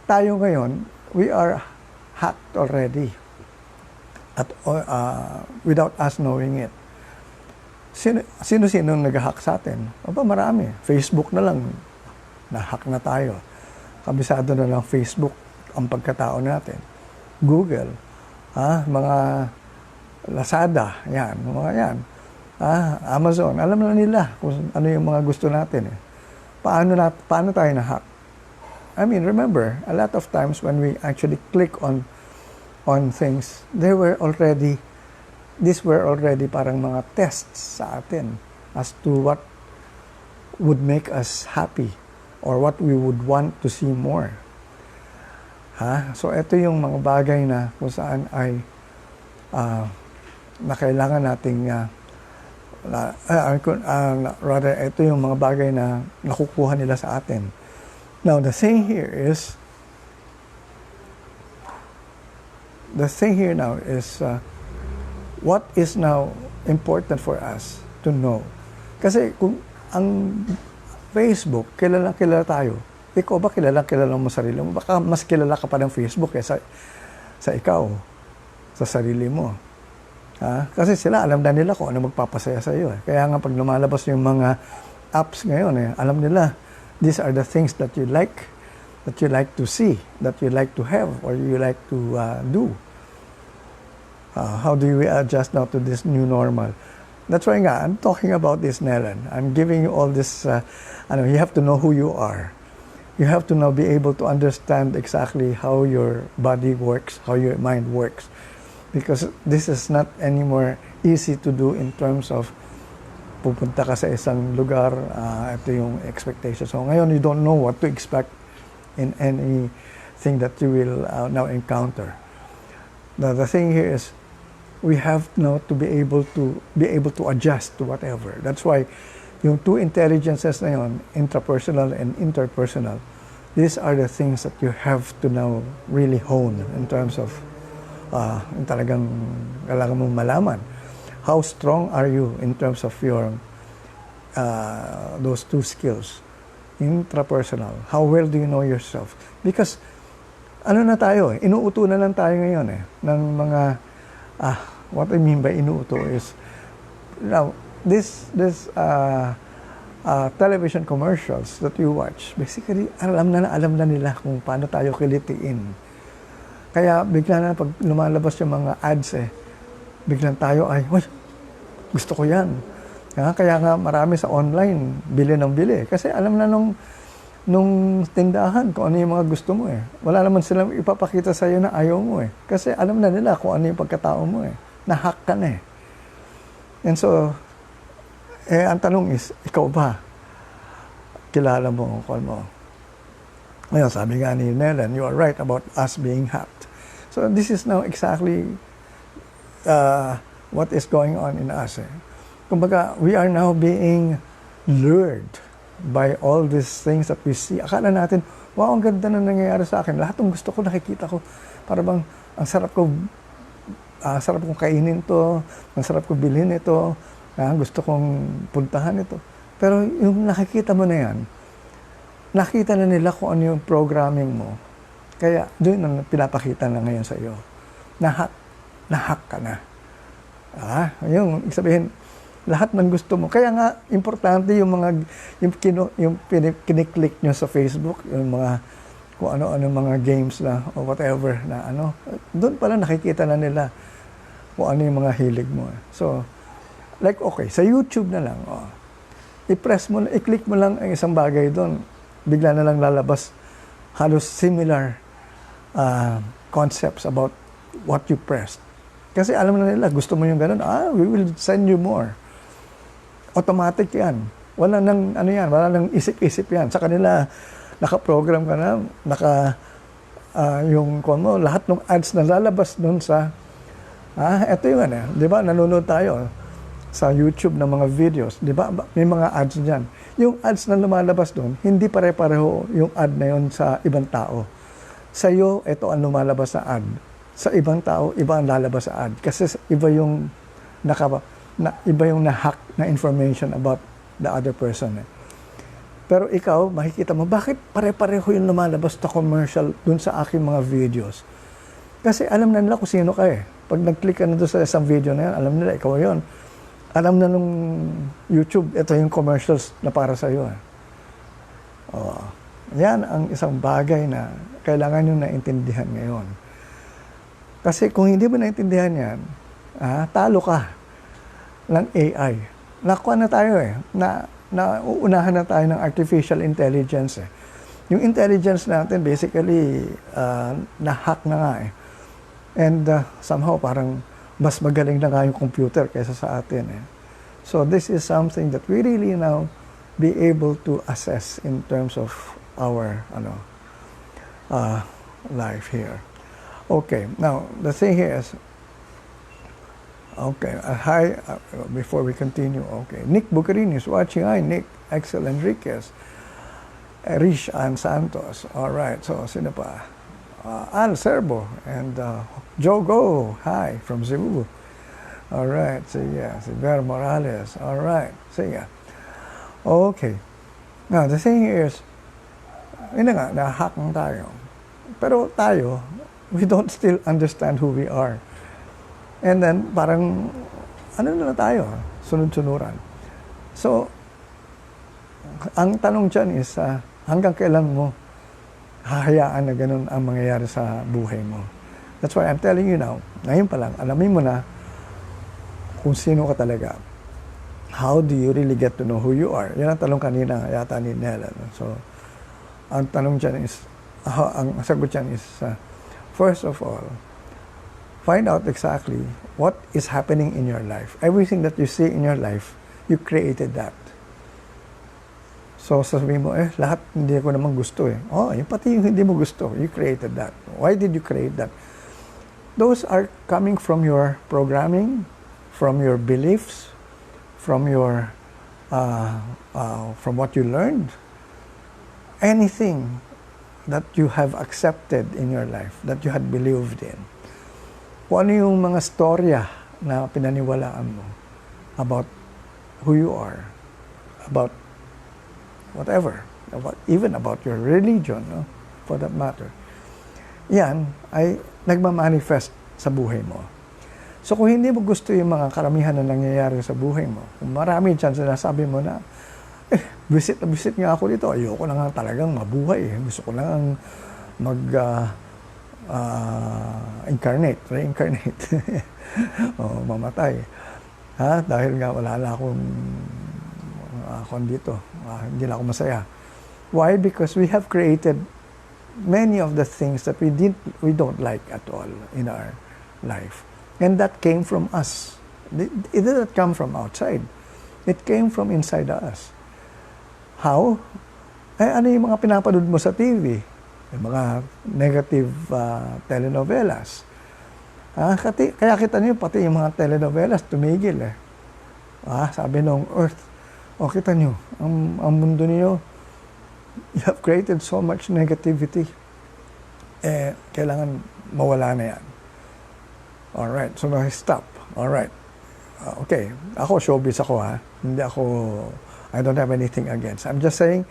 Tayo ngayon, we are hacked already without us knowing it. Sino-sino nag-hack sa atin? Marami. Facebook na lang, na-hack na tayo. Kabisado na lang Facebook ang pagkatao natin. Google, mga Lazada, mga yan. Amazon, alam na nila kung ano yung mga gusto natin. Paano tayo na-hack? I mean, remember, a lot of times when we actually click on things, these were already parang mga tests sa atin as to what would make us happy or what we would want to see more. So ito yung mga bagay na kung saan ay na kailangan nating rather ito yung mga bagay na nakukuha nila sa atin. Now the thing here now is what is now important for us to know. Kasi kung ang Facebook, kilala tayo. Ikaw ba kilala mo sarili mo? Baka mas kilala ka pa ng Facebook sa ikaw, sa sarili mo. Kasi sila, alam na nila kung ano magpapasaya sa iyo. Kaya nga pag lumalabas yung mga apps ngayon, alam nila, these are the things that you like to see, that you like to have, or you like to do. How do you adjust now to this new normal? That's why nga, I'm talking about this, Nellen. I'm giving you all this, you have to know who you are. You have to now be able to understand exactly how your body works, how your mind works. Because this is not anymore easy to do in terms of pupunta ka sa isang lugar, ito yung expectation. So ngayon, you don't know what to expect in anything that you will now encounter. The thing here is, we have now to be able to adjust to whatever. That's why yung two intelligences na yun, intrapersonal and interpersonal, these are the things that you have to now really hone in terms of talagang kailangan mong malaman. How strong are you in terms of your those two skills? Intrapersonal. How well do you know yourself? Because na tayo, inuuto na lang tayo ngayon ng mga what I mean by inuuto is now this television commercials that you watch, basically alam na nila kung paano tayo kilitiin. Kaya bigla na pag lumalabas yung mga ads biglang tayo ay, gusto ko yan. Kaya nga marami sa online, bili ng bili. Kasi alam na nung tindahan kung ano yung mga gusto mo Wala naman silang ipapakita sa iyo na ayaw mo Kasi alam na nila kung ano yung pagkatao mo Na-hack ka na And so, ang tanong is, ikaw ba? Kilala mo kung mo. Ngayon, sabi nga ni Nellen, you are right about us being hacked. So this is now exactly what is going on in us. Kumbaga, we are now being lured by all these things that we see. Akala natin, wow, ang ganda na nangyayari sa akin. Lahat ng gusto ko, nakikita ko. Para bang, ang sarap kong kainin to, ang sarap kong bilhin ito, gusto kong puntahan ito. Pero yung nakikita mo na yan, nakita na nila kung ano yung programming mo. Kaya doon ang pinapakita na ngayon sa iyo. Na-hack ka na. Yung sabihin, lahat ng gusto mo. Kaya nga, importante yung kiniklik nyo sa Facebook, yung mga, kung ano-ano mga games na, or whatever, na doon pala nakikita na nila kung ano yung mga hilig mo. So, like, okay, sa YouTube na lang, i-click mo lang ang isang bagay doon, bigla na lang lalabas halos similar concepts about what you pressed. Kasi alam na nila, gusto mo yung ganun, we will send you more. Automatic yan. Wala nang, wala nang isip-isip yan. Sa kanila, naka-program ka na, yung lahat ng ads na lalabas doon sa, eto yung di ba, nanonood tayo sa YouTube ng mga videos, di ba, may mga ads dyan. Yung ads na lumalabas doon, hindi pare-pareho yung ad na yun sa ibang tao. Sa iyo, ito ang lumalabas na ad. Sa ibang tao, iba ang lalabas sa ad. Kasi iba yung na-hack na information about the other person. Pero ikaw, makikita mo, bakit pare-pareho yung lumalabas na commercial dun sa aking mga videos? Kasi alam na nila kung sino ka Pag nag-click ka na doon sa isang video na yan, alam nila, ikaw yon. Alam na nung YouTube, ito yung commercials na para sa iyo. Yan ang isang bagay na kailangan nyo naintindihan ngayon. Kasi kung hindi mo naintindihan yan, talo ka ng AI. Nakuha na tayo nauunahan na tayo ng artificial intelligence Yung intelligence natin basically na-hack na nga And somehow parang mas magaling na nga yung computer kaysa sa atin So this is something that we really now be able to assess in terms of our life here. Okay, now the thing here is, okay, hi, before we continue, okay, Nick Bucarini is watching. Hi, Nick. Excel Enriquez. Rish Ann Santos. All right, so sino pa? Al Serbo and Joe Go. Hi, from Cebu. All right, sige. Si Ver Morales. All right, sige. Okay. Now, the thing is, yun na nga, na-hack tayo. Pero tayo, we don't still understand who we are. And then, parang, ano na tayo? Sunod-sunuran. So, ang tanong dyan is, hanggang kailan mo hahayaan na ganun ang mangyayari sa buhay mo? That's why I'm telling you now, ngayon pa lang, alamin mo na kung sino ka talaga. How do you really get to know who you are? Yan ang tanong kanina yata ni Nela. So, ang tanong dyan is, ang sagot dyan is, first of all, find out exactly what is happening in your life. Everything that you see in your life, you created that. So, sasabihin mo, lahat hindi ko naman gusto eh. Oh, yung pati yung hindi mo gusto, you created that. Why did you create that? Those are coming from your programming, from your beliefs, from your, from what you learned. Anything that you have accepted in your life, that you had believed in. Kung ano yung mga storya na pinaniwalaan mo about who you are, about whatever, even about your religion, no? For that matter. Yan ay nagmamanifest sa buhay mo. So kung hindi mo gusto yung mga karamihan na nangyayari sa buhay mo, kung marami dyan sinasabi mo na, visit nga ako dito, ayoko na nga talagang mabuhay. Gusto ko lang reincarnate. O mamatay. Dahil nga wala na akong dito. Hindi na ako masaya. Why? Because we have created many of the things that we don't like at all in our life. And that came from us. It didn't come from outside. It came from inside us. How? Ano yung mga pinapanood mo sa TV? Yung mga negative telenovelas. Kaya kita niyo, pati yung mga telenovelas, tumigil eh. Sabi nung Earth, kita niyo, ang mundo niyo, you have created so much negativity. Kailangan mawala na yan. Alright, so stop. Alright. Okay, ako showbiz ako Hindi ako, I don't have anything against. I'm just saying,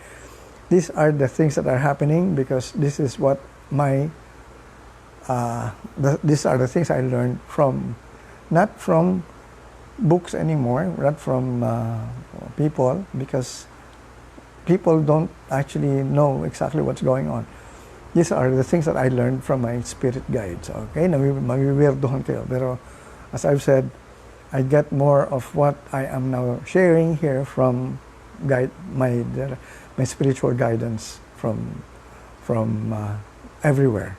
these are the things that are happening because this is what these are the things I learned from, not from books anymore, not from people, because people don't actually know exactly what's going on. These are the things that I learned from my spirit guides. Okay, mawiwirdohan kayo. Pero as I've said, I get more of what I am now sharing here from my spiritual guidance from everywhere.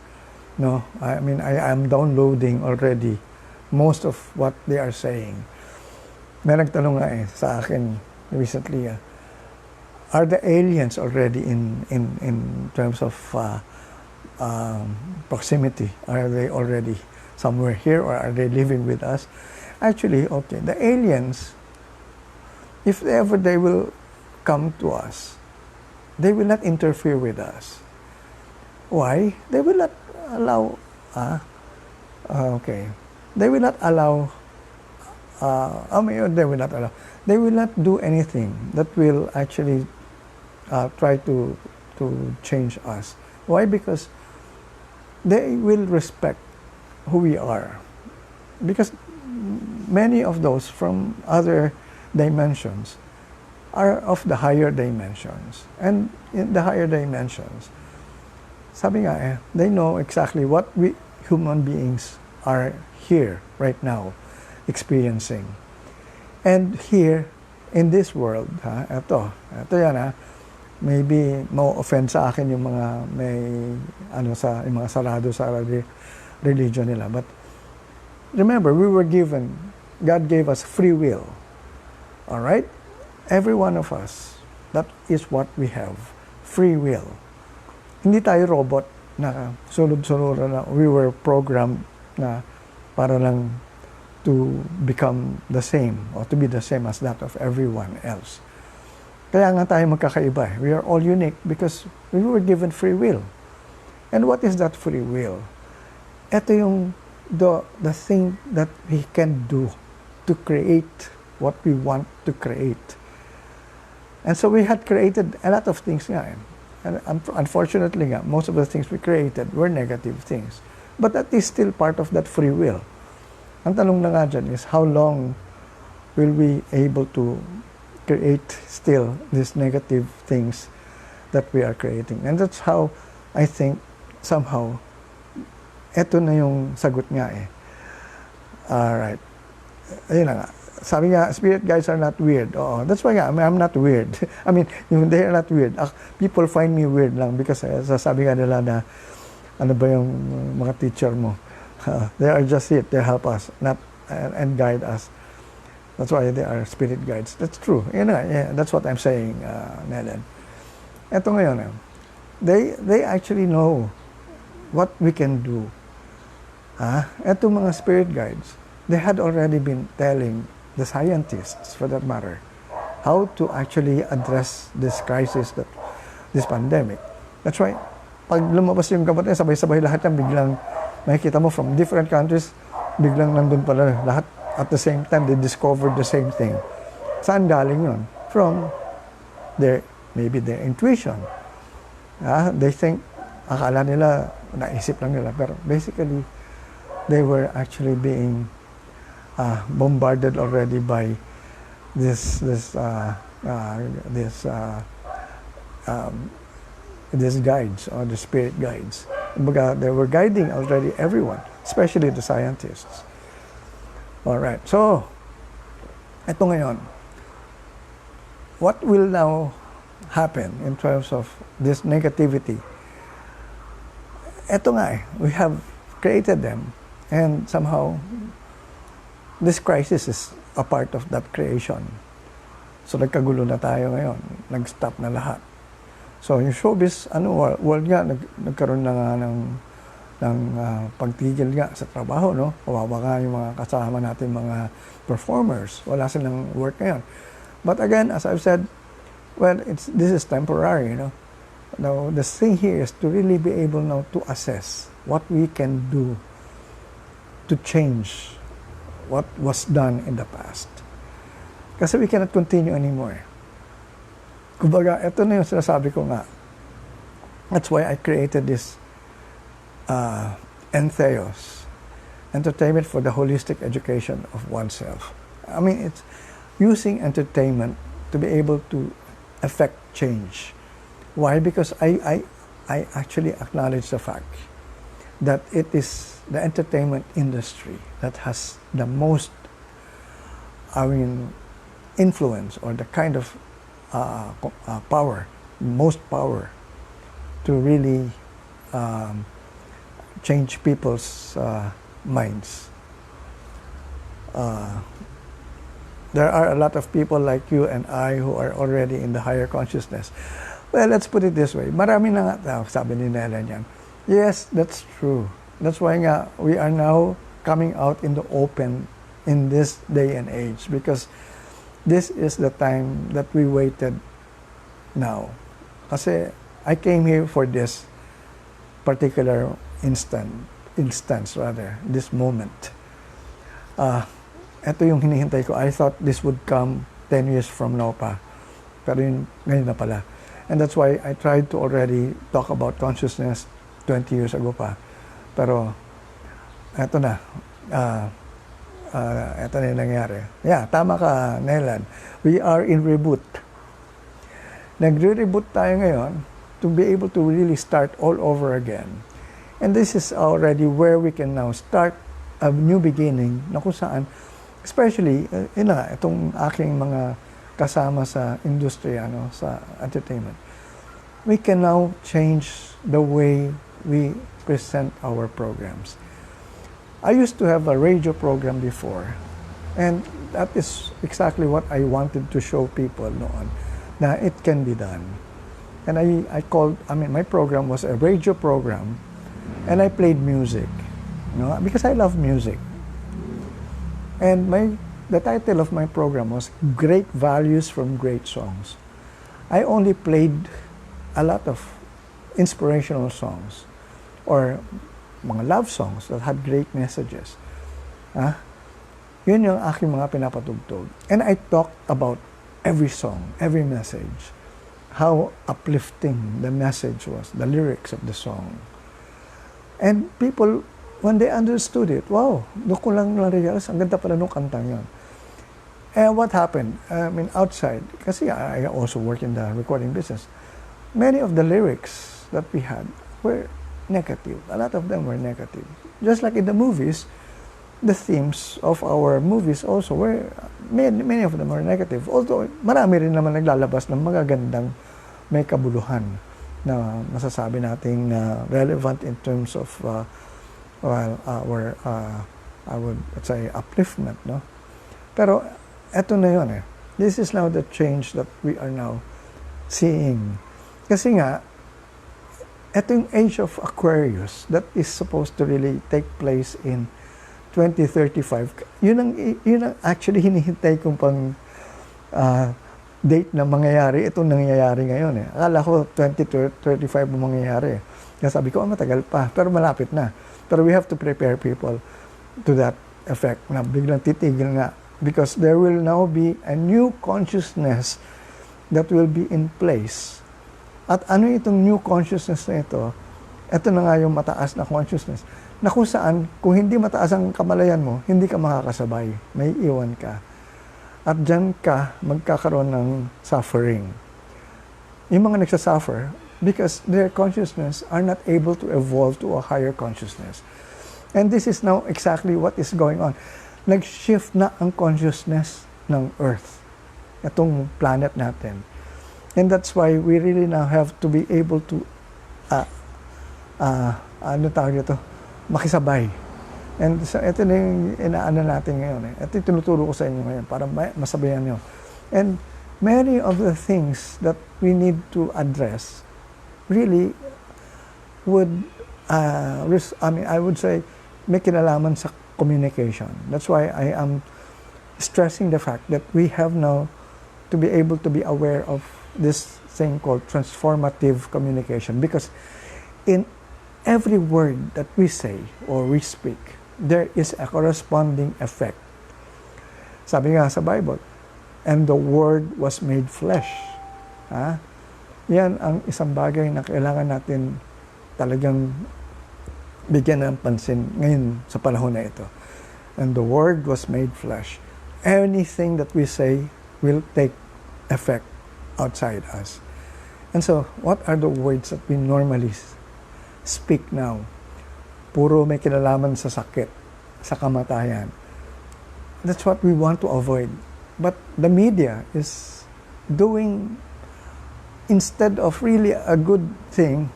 No, I mean I am downloading already most of what they are saying. May nagtanong nga sa akin recently, are the aliens already in terms of proximity? Are they already somewhere here or are they living with us? Actually, okay, the aliens, if ever they will come to us, they will not interfere with us. Why? They will not allow, they will not allow, they will not do anything that will actually try to change us. Why? Because they will respect who we are. Because many of those from other dimensions are of the higher dimensions. And in the higher dimensions, sabi nga they know exactly what we human beings are here right now experiencing. And here in this world, ito yan maybe ma-offend sa akin yung mga yung mga sarado sa religion nila. But remember, we were given, God gave us free will. All right? Every one of us, that is what we have, free will. Hindi tayo robot. na sunod-sunod na we were programmed na para lang to become the same or to be the same as that of everyone else. Kaya nga tayo magkakaiba. We are all unique because we were given free will. And what is that free will? Ito yung the thing that we can do to create what we want to create. And so we had created a lot of things nga. And unfortunately nga, most of the things we created were negative things. But that is still part of that free will. Ang tanong na nga dyan is, how long will we able to create still these negative things that we are creating? And that's how I think somehow, eto na yung sagot nga eh. Alright. Ayun na nga. Sabi nga, spirit guides are not weird. Oo, that's why nga, I'm not weird. I mean, they are not weird. People find me weird lang because sasabi nga nila na, ano ba yung mga teacher mo? They are just it. They help us, not and guide us. That's why they are spirit guides. That's true. Yeah, that's what I'm saying, Nelen. Ito ngayon, they actually know what we can do. Ito mga spirit guides, they had already been telling the scientists, for that matter, how to actually address this crisis, this pandemic. That's why, pag lumabas yung gamot niya, sabay-sabay lahat yan, biglang makikita mo from different countries, biglang nandun pala lahat at the same time, they discovered the same thing. Saan galing yun? From maybe their intuition. They think, akala nila, naisip lang nila, pero basically, they were actually being bombarded already by these guides or the spirit guides. They were guiding already everyone, especially the scientists. All right. So, ito ngayon. What will now happen in terms of this negativity? Ito nga we have created them, and somehow this crisis is a part of that creation. So nagkagulo na tayo ngayon. Nag-stop na lahat. So yung showbiz world nga nagkaroon na nga ng pagtigil nga sa trabaho, no? Kawawa nga yung mga kasama natin mga performers. Wala silang work ngayon. But again, as I've said, well, this is temporary, you know. Now, the thing here is to really be able now to assess what we can do to change what was done in the past. Kasi we cannot continue anymore. Kumbaga, ito na yung sinasabi ko nga. That's why I created this Entheos, entertainment for the holistic education of oneself. I mean, it's using entertainment to be able to affect change. Why? Because I actually acknowledge the fact that it is the entertainment industry that has the most, influence or the kind of power, most power to really change people's minds. There are a lot of people like you and I who are already in the higher consciousness. Well, let's put it this way. Marami na nga, sabi ni Nelen yan. Yes, that's true. That's why nga, we are now coming out in the open in this day and age because this is the time that we waited now. Kasi I came here for this particular instance, this moment. Ito yung hinihintay ko. I thought this would come 10 years from now pa. Pero yun, ngayon na pala. And that's why I tried to already talk about consciousness 20 years ago pa. Pero, eto na. Eto na yung nangyari. Yeah, tama ka, Nelan. We are in reboot. Nagre-reboot tayo ngayon to be able to really start all over again. And this is already where we can now start a new beginning na kung saan, especially, itong aking mga kasama sa industriya, sa entertainment, we can now change the way we present our programs. I used to have a radio program before, and that is exactly what I wanted to show people noon, na it can be done. And my program was a radio program and I played music, because I love music. And the title of my program was Great Values from Great Songs. I only played a lot of inspirational songs or mga love songs that had great messages. Yun yung aking mga pinapatugtog. And I talked about every song, every message, how uplifting the message was, the lyrics of the song. And people, when they understood it, wow, doon ko lang na-realize, ang ganda pala nung kantang yun. And what happened? Outside, kasi I also work in the recording business, many of the lyrics that we had were negative. A lot of them were negative. Just like in the movies, the themes of our movies also were, many of them were negative. Although, marami rin naman naglalabas ng magagandang may kabuluhan na masasabi nating relevant in terms of I would say upliftment, no? Pero eto na yun eh. This is now the change that we are now seeing. Kasi nga, eto yung age of Aquarius that is supposed to really take place in 2035. Yun ang actually hinihintay kong pang date na mangyayari. Itong nangyayari ngayon eh. Akala ko 2035 na mangyayari. Kaya sabi ko, matagal pa. Pero malapit na. Pero we have to prepare people to that effect. Na biglang titigil nga. Because there will now be a new consciousness that will be in place. At ano itong new consciousness na ito? Ito na nga yung mataas na consciousness. Na kung saan, kung hindi mataas ang kamalayan mo, hindi ka makakasabay. May iwan ka. At dyan ka magkakaroon ng suffering. Yung mga nagsasuffer, because their consciousness are not able to evolve to a higher consciousness. And this is now exactly what is going on. Nag-shift na ang consciousness ng Earth. Itong planet natin. And that's why we really now have to be able to makisabay. And so, ito na yung inaano natin ngayon. Ito yung tinuturo ko sa inyo ngayon para masabayan nyo. And many of the things that we need to address really would, I would say, may kinalaman sa communication. That's why I am stressing the fact that we have now to be able to be aware of this thing called transformative communication, because in every word that we say or we speak, there is a corresponding effect. Sabi nga sa Bible, and the Word was made flesh. Yan ang isang bagay na kailangan natin talagang bigyan ng pansin ngayon sa panahon na ito. And the Word was made flesh. Anything that we say will take effect outside us. And so, what are the words that we normally speak now? Puro may kinalaman sa sakit, sa kamatayan. That's what we want to avoid. But the media is doing, instead of really a good thing,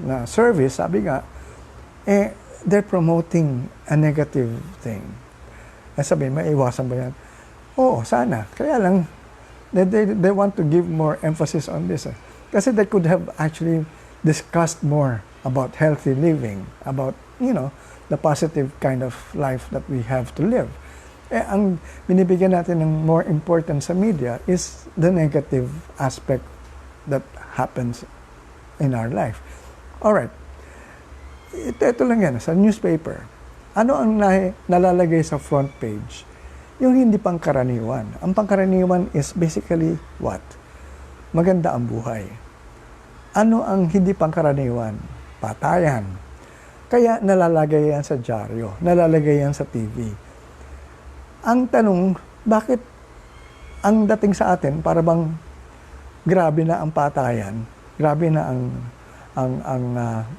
na service, sabi nga, they're promoting a negative thing. Sabi, maiwasan ba yan? Oo, sana. Kaya lang, they want to give more emphasis on this. Kasi they could have actually discussed more about healthy living, about, the positive kind of life that we have to live. Ang binibigyan natin ng more importance sa media is the negative aspect that happens in our life. Alright. Ito lang yan, sa newspaper. Ano ang nalalagay sa front page? Yung hindi pangkaraniwan. Ang pangkaraniwan is basically what? Maganda ang buhay. Ano ang hindi pangkaraniwan? Patayan. Kaya nalalagay yan sa dyaryo, nalalagay yan sa TV. Ang tanong, bakit ang dating sa atin para bang grabe na ang patayan, grabe na ang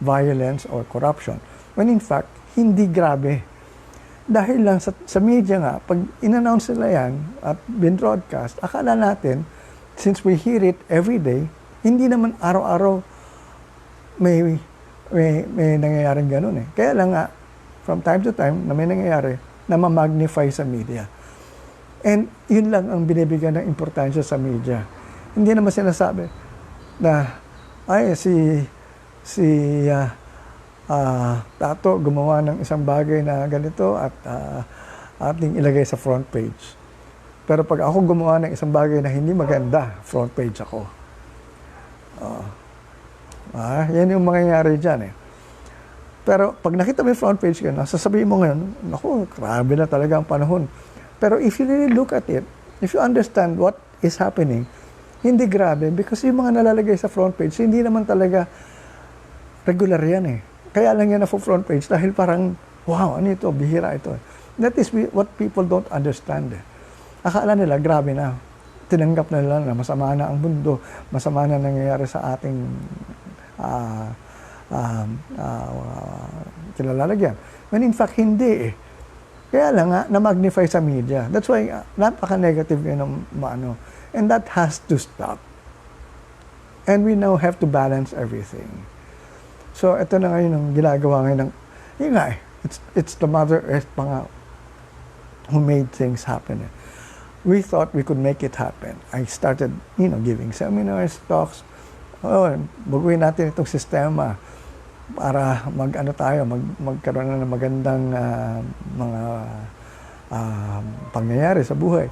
violence or corruption, when in fact hindi grabe. Dahil lang sa media nga, pag in-announce nila yan at bin-broadcast, akala natin, since we hear it every day, hindi naman araw-araw may nangyayaring ganun eh. Kaya lang nga, from time to time, na may nangyayari, na ma-magnify sa media. And yun lang ang binibigyan ng importansya sa media. Hindi naman sinasabi na, ay, si Tato gumawa ng isang bagay na ganito at ating ilagay sa front page. Pero pag ako gumawa ng isang bagay na hindi maganda, front page ako. Yan yung mangyayari dyan eh. Pero pag nakita mo yung front page ka na, sasabihin mo ngayon, naku, grabe na talaga ang panahon. Pero if you really look at it, if you understand what is happening, hindi grabe because yung mga nalalagay sa front page, hindi naman talaga regular yan eh. Kaya lang yan na front page dahil parang, wow, ano ito, bihira ito. That is what people don't understand eh. Akala nila, grabe na. Tinanggap na nila na masama na ang mundo, masama na nangyayari sa ating kinalalagyan. When in fact, hindi eh. Kaya lang nga, na-magnify sa media. That's why, napaka-negative yun ng ano. And that has to stop. And we now have to balance everything. So, ito na ngayon ang ginagawa ngayon ng, yun nga eh, it's the Mother Earth pa nga who made things happen eh. We thought we could make it happen. I started, giving seminars, talks. Baguhin natin itong sistema para magkaroon na ng magandang mga pangyayari sa buhay.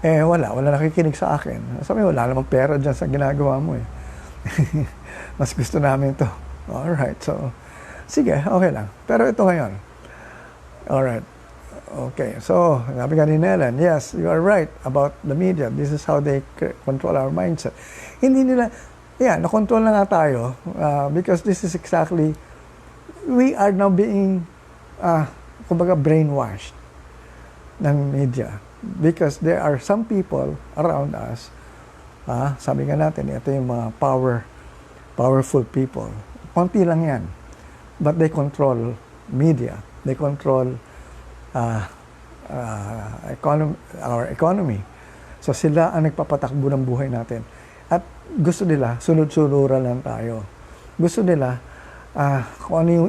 Wala nakikinig sa akin. Sabi, wala namang pera dyan sa ginagawa mo eh. Mas gusto namin ito. Alright, so, sige, okay lang. Pero ito ngayon. Alright. Okay, so, sabi ka ni Nellen, yes, you are right about the media. This is how they control our mindset. Hindi nila, nakontrol na nga tayo because this is exactly, we are now being, kumbaga, brainwashed ng media. Because there are some people around us, sabi nga natin, ito yung mga powerful people. Konti lang yan. But they control media. They control our economy. So sila ang nagpapatakbo ng buhay natin. At gusto nila, sunod-sunuran lang tayo. Gusto nila, kung ano yung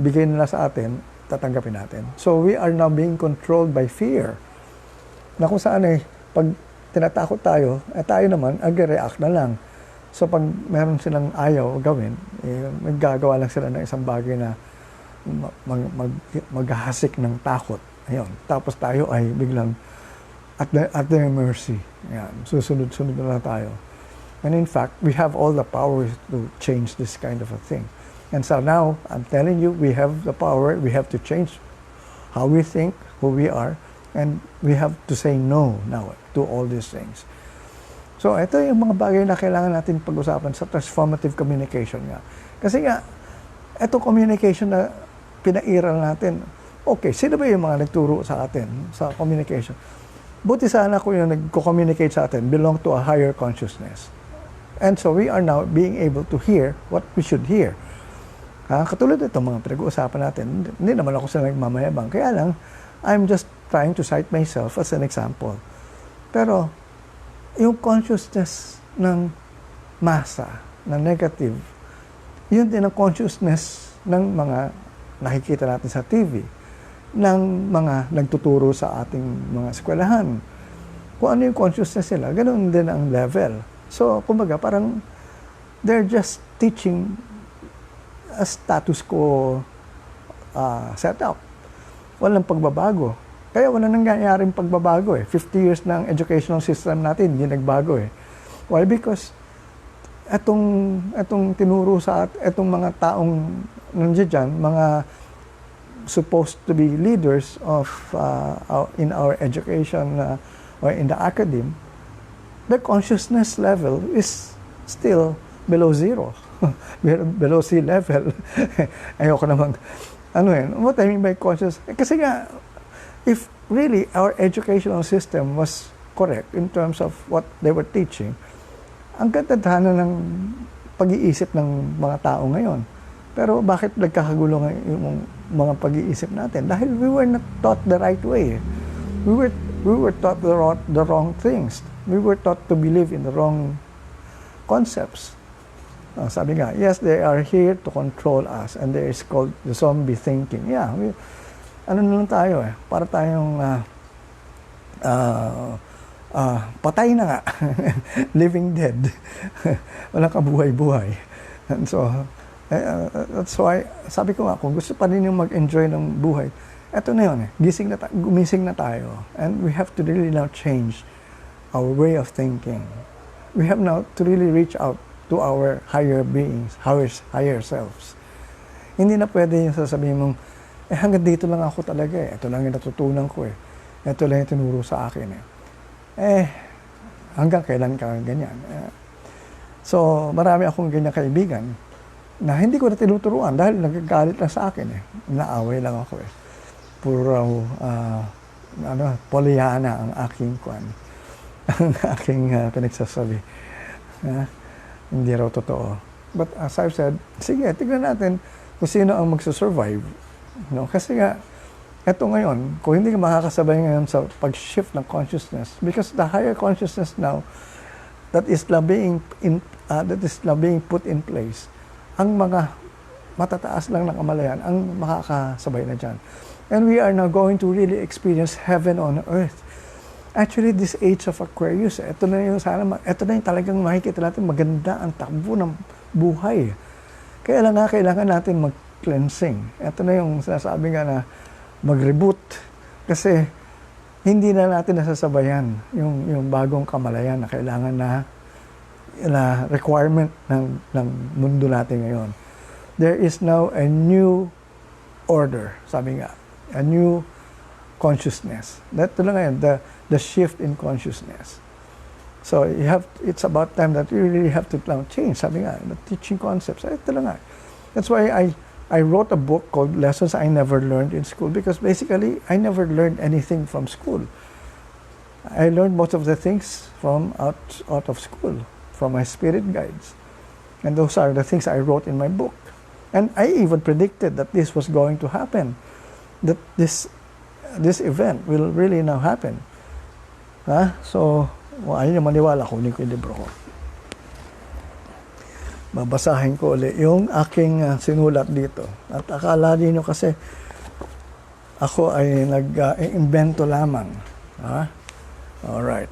bigay nila sa atin, tatanggapin natin. So we are now being controlled by fear. Na kung saan pag tinatakot tayo, tayo naman, ag-react na lang. So pag meron silang ayaw gawin, maggagawa lang sila ng isang bagay na maghahasik ng takot. Ayun. Tapos tayo ay biglang at their mercy. Ayan. Susunod-sunod na lang tayo. And in fact, we have all the power to change this kind of a thing. And so now, I'm telling you, we have the power. We have to change how we think, who we are, and we have to say no now to all these things. So, ito yung mga bagay na kailangan natin pag-usapan sa transformative communication nga. Kasi nga, ito communication na pinairal natin. Okay, sino ba yung mga nagturo sa atin sa communication? Buti sana kung yung nagko-communicate sa atin belong to a higher consciousness. And so we are now being able to hear what we should hear. Katulad itong mga pinag-uusapan natin, hindi naman ako sa nagmamayabang. Kaya lang, I'm just trying to cite myself as an example. Pero, yung consciousness ng masa, ng negative, yun din ang consciousness ng mga nakikita natin sa TV, ng mga nagtuturo sa ating mga eskwelahan. Kung ano yung consciousness nila, ganoon din ang level. So, kumbaga, parang they're just teaching a status quo setup. Walang pagbabago. Kaya wala nangyayaring pagbabago eh. 50 years ng educational system natin, hindi nagbago eh. Why? Because etong tinuro sa etong mga taong nandiyan dyan, mga supposed to be leaders of in our education or in the academe, their consciousness level is still below zero. Below sea level. Ayoko namang, what I mean by conscious, kasi nga, if really our educational system was correct in terms of what they were teaching, ang katadhana ng pag-iisip ng mga tao ngayon. Pero bakit nagkakagulo yung mga pag-iisip natin? Dahil we were not taught the right way. We were taught the wrong things. We were taught to believe in the wrong concepts. Sabi nga, yes, they are here to control us, and there is called the zombie thinking. Yeah, ano na lang tayo eh, para tayong patay na nga, living dead. Walang kabuhay-buhay. And so, That's why, sabi ko nga, kung gusto pa rin yung mag-enjoy ng buhay, eto na yun gumising na tayo. And we have to really now change our way of thinking. We have now to really reach out to our higher beings, higher selves. Hindi na pwede yung sasabihin mong, hanggang dito lang ako talaga Ito lang yung natutunan ko Ito lang yung tinuro sa akin hanggang kailan ka ganyan. So, marami akong ganyan kaibigan na hindi ko na tinuturuan dahil nagagalit lang sa akin Naaway lang ako Puro, Pollyanna ang aking ang aking pinagsasabi. Hindi raw totoo. But as I've said, sige, tignan natin kung sino ang magsusurvive. Kasi nga, eto ngayon, kung hindi ka makakasabay ngayon sa pag-shift ng consciousness, because the higher consciousness now, that is now being put in place, ang mga matataas lang na kamalayan, ang makakasabay na dyan. And we are now going to really experience heaven on earth. Actually, this age of Aquarius, ito na yung talagang makikita natin maganda ang takbo ng buhay. Kaya lang kailangan natin mag-cleansing. Ito na yung sinasabi nga na mag-reboot. Kasi hindi na natin nasasabayan yung bagong kamalayan na kailangan na requirement ng mundo natin ngayon. There is now a new order, sabi nga, a new consciousness. Ito lang ngayon, the shift in consciousness. So it's about time that you really have to change, sabi nga, the teaching concepts. Ito lang nga. That's why I wrote a book called Lessons I Never Learned in School, because basically, I never learned anything from school. I learned most of the things from out of school, from my spirit guides. And those are the things I wrote in my book. And I even predicted that this was going to happen, that this event will really now happen. So, ayun yung maniwala ko, hindi ko yung libro ko. Babasahin ko ulit yung aking sinulat dito. At akala niyo kasi ako ay nag-invento lamang. Alright.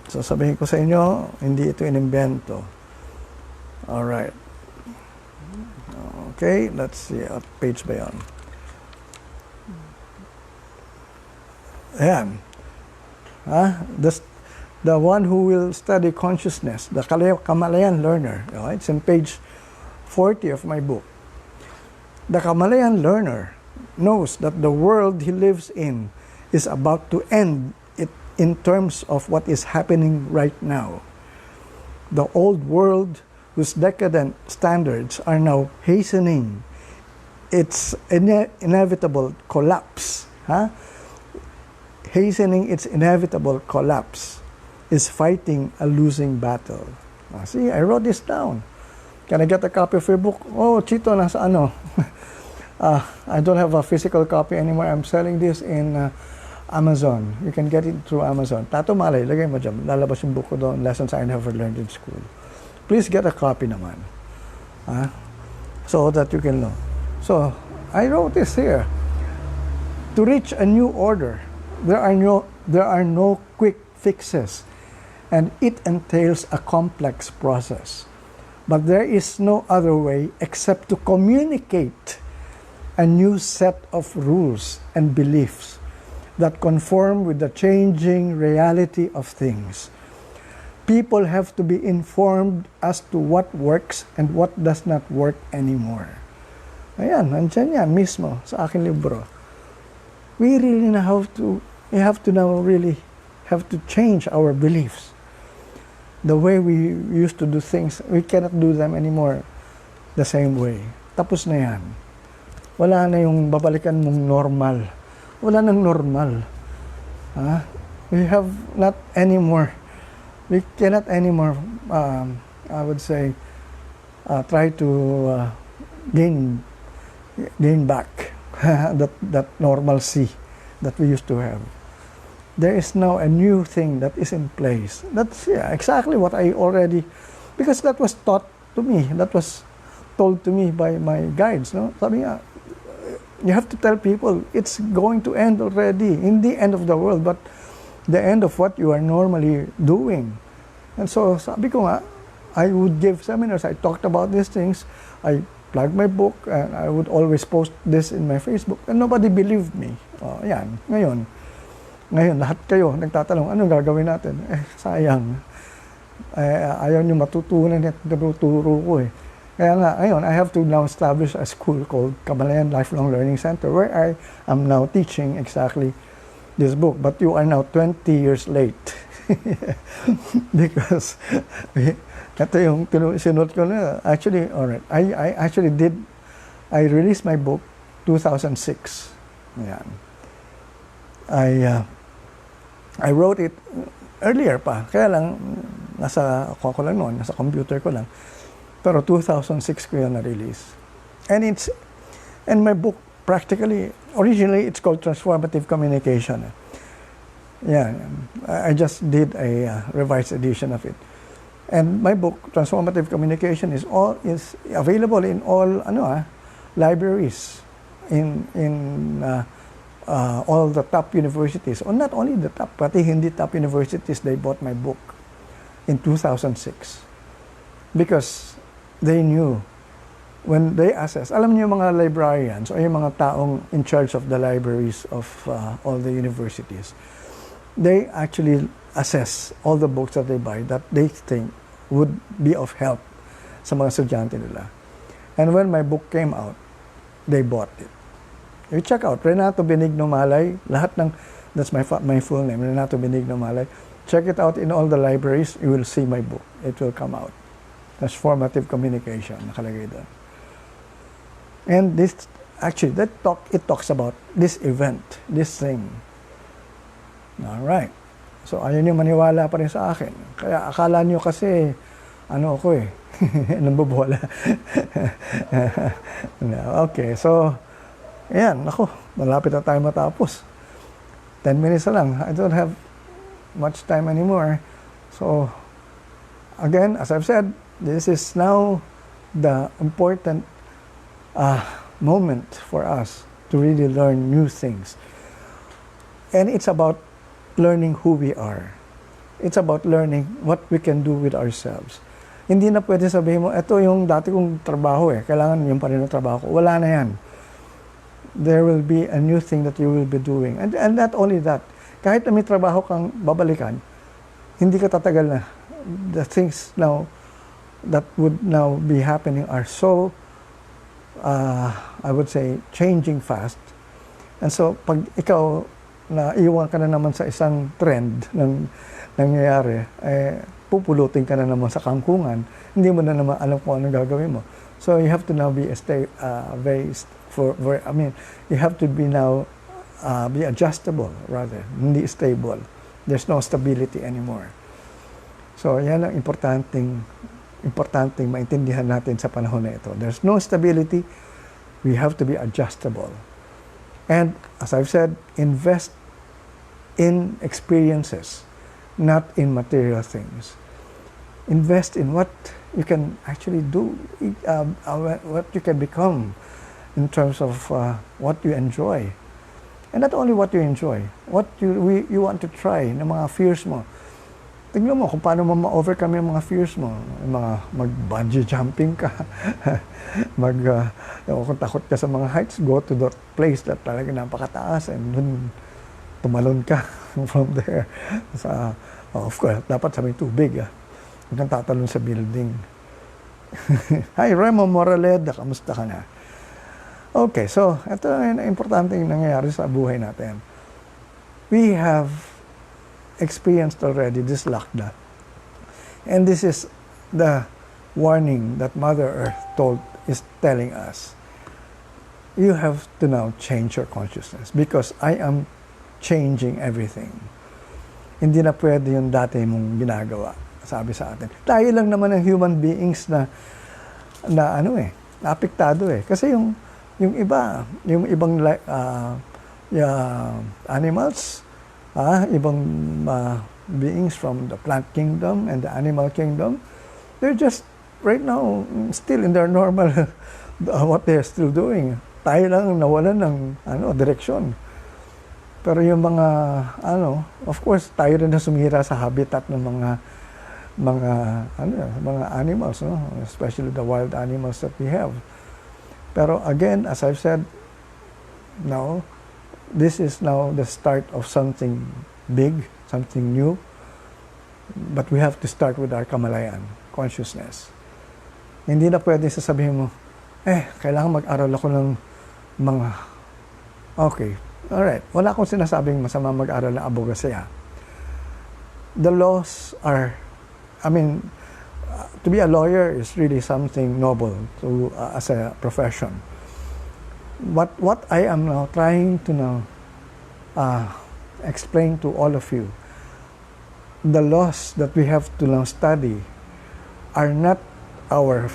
So sabihin ko sa inyo, hindi ito inimbento. Alright. Okay, let's see. At page ba yan? Ayan. The one who will study consciousness, the Kamalayan learner. It's in page 40 of my book. The Kamalayan learner knows that the world he lives in is about to end it in terms of what is happening right now. The old world, whose decadent standards are now hastening its inevitable collapse, hastening its inevitable collapse, is fighting a losing battle. See, I wrote this down. Can I get a copy of your book? Oh, Chito, nasa ano? I don't have a physical copy anymore. I'm selling this in Amazon. You can get it through Amazon. Tato malay, lagay mo dyan. Lalabas yung book ko doon, Lessons I Never Learned in School. Please get a copy naman. So that you can know. So, I wrote this here. To reach a new order, there are no quick fixes, and it entails a complex process. But there is no other way except to communicate a new set of rules and beliefs that conform with the changing reality of things. People have to be informed as to what works and what does not work anymore. Ayan, nandyan yan mismo sa aking libro. We really have to now really have to change our beliefs. The way we used to do things, we cannot do them anymore the same way. Tapos na yan. Wala na yung babalikan mong normal. Wala nang normal. We have not anymore. We cannot anymore, I would say, try to gain back that normalcy that we used to have. There is now a new thing that is in place. That's exactly what I already, because that was taught to me, that was told to me by my guides. No? Sabi nga, you have to tell people, it's going to end already, in the end of the world, but the end of what you are normally doing. And so, sabi ko nga, I would give seminars, I talked about these things, I plug my book, and I would always post this in my Facebook, and nobody believed me. Yan, ngayon, lahat kayo nagtatanong, anong gagawin natin? Sayang. Ayaw nyo matutunan at tinuturo ko eh. Kaya nga, ngayon, I have to now establish a school called Kamalayan Lifelong Learning Center, where I am now teaching exactly this book. But you are now 20 years late. Because, ito yung sinunod ko na, actually, alright, I released my book 2006. Yan. I wrote it earlier pa, kaya lang, nasa computer ko lang. Pero 2006 ko yun na-release. And my book, practically, originally, it's called Transformative Communication. Yeah, I just did a revised edition of it. And my book, Transformative Communication, is available in all libraries in all the top universities. Or not only the top, pati hindi top universities, they bought my book in 2006. Because they knew, when they assess, alam niyo mga librarians o yung mga taong in charge of the libraries of all the universities, they actually assess all the books that they buy that they think would be of help sa mga estudyante nila. And when my book came out, they bought it. You check out, Renato Benigno Malay, that's my full name, Renato Benigno Malay. Check it out in all the libraries, you will see my book. It will come out. Transformative Communication, nakalagay doon. And this, actually, it talks about this event, this thing. Alright. So, ayaw niyo maniwala pa rin sa akin. Kaya akala niyo kasi, ako nambubola. Okay, so, ayan, malapit na tayo matapos. 10 minutes na lang. I don't have much time anymore. So, again, as I've said, this is now the important moment for us to really learn new things. And it's about learning who we are. It's about learning what we can do with ourselves. Hindi na pwede sabihin mo, ito yung dati kong trabaho kailangan yung pa rin yung trabaho ko. Wala na yan. There will be a new thing that you will be doing. And not only that, kahit na may trabaho kang babalikan, hindi ka tatagal na. The things now that would now be happening are so, I would say, changing fast. And so, pag ikaw naiwan ka na naman sa isang trend ng nangyayari, pupulutin ka na naman sa kangkungan, hindi mo na naman alam kung anong gagawin mo. So, you have to now be you have to be now be adjustable rather, hindi stable. There's no stability anymore. So, yan ang importanteng maintindihan natin sa panahon na ito. There's no stability. We have to be adjustable. And as I've said, invest in experiences, not in material things. Invest in what you can actually do, what you can become in terms of what you enjoy. And not only what you enjoy, what you want to try, ng mga fears mo. Tingnan mo kung paano mo ma-overcome yung mga fears mo. Mag-bungee jumping ka. Kung takot ka sa mga heights, go to that place that talaga napakataas and dun tumalon ka from there. Of course, dapat sa may tubig. Huwag kang tatalon sa building. Hi, Remo Moraleda, kamusta ka na? Okay, so ito yung importante yung nangyayari sa buhay natin. We have experienced already this lockdown. And this is the warning that Mother Earth is telling us. You have to now change your consciousness because I am changing everything. Hindi na pwede yung dati mong ginagawa, sabi sa atin. Tayo lang naman ang human beings na apektado Kasi yung ibang animals, ibang beings from the plant kingdom and the animal kingdom, they're just right now still in their normal what they're still doing. Tayo lang nawalan ng direksyon. Pero yung mga of course tayo rin na sumira sa habitat ng mga animals, especially the wild animals that we have. Pero again, as I've said, now, this is now the start of something big, something new. But we have to start with our kamalayan, consciousness. Hindi na pwede sasabihin mo, kailangan mag-aral ako ng mga, okay, alright, wala akong sinasabing masama mag-aral ng abogasiya. The laws are, to be a lawyer is really something noble as a profession. What I am now trying to now explain to all of you, the laws that we have to now study are not our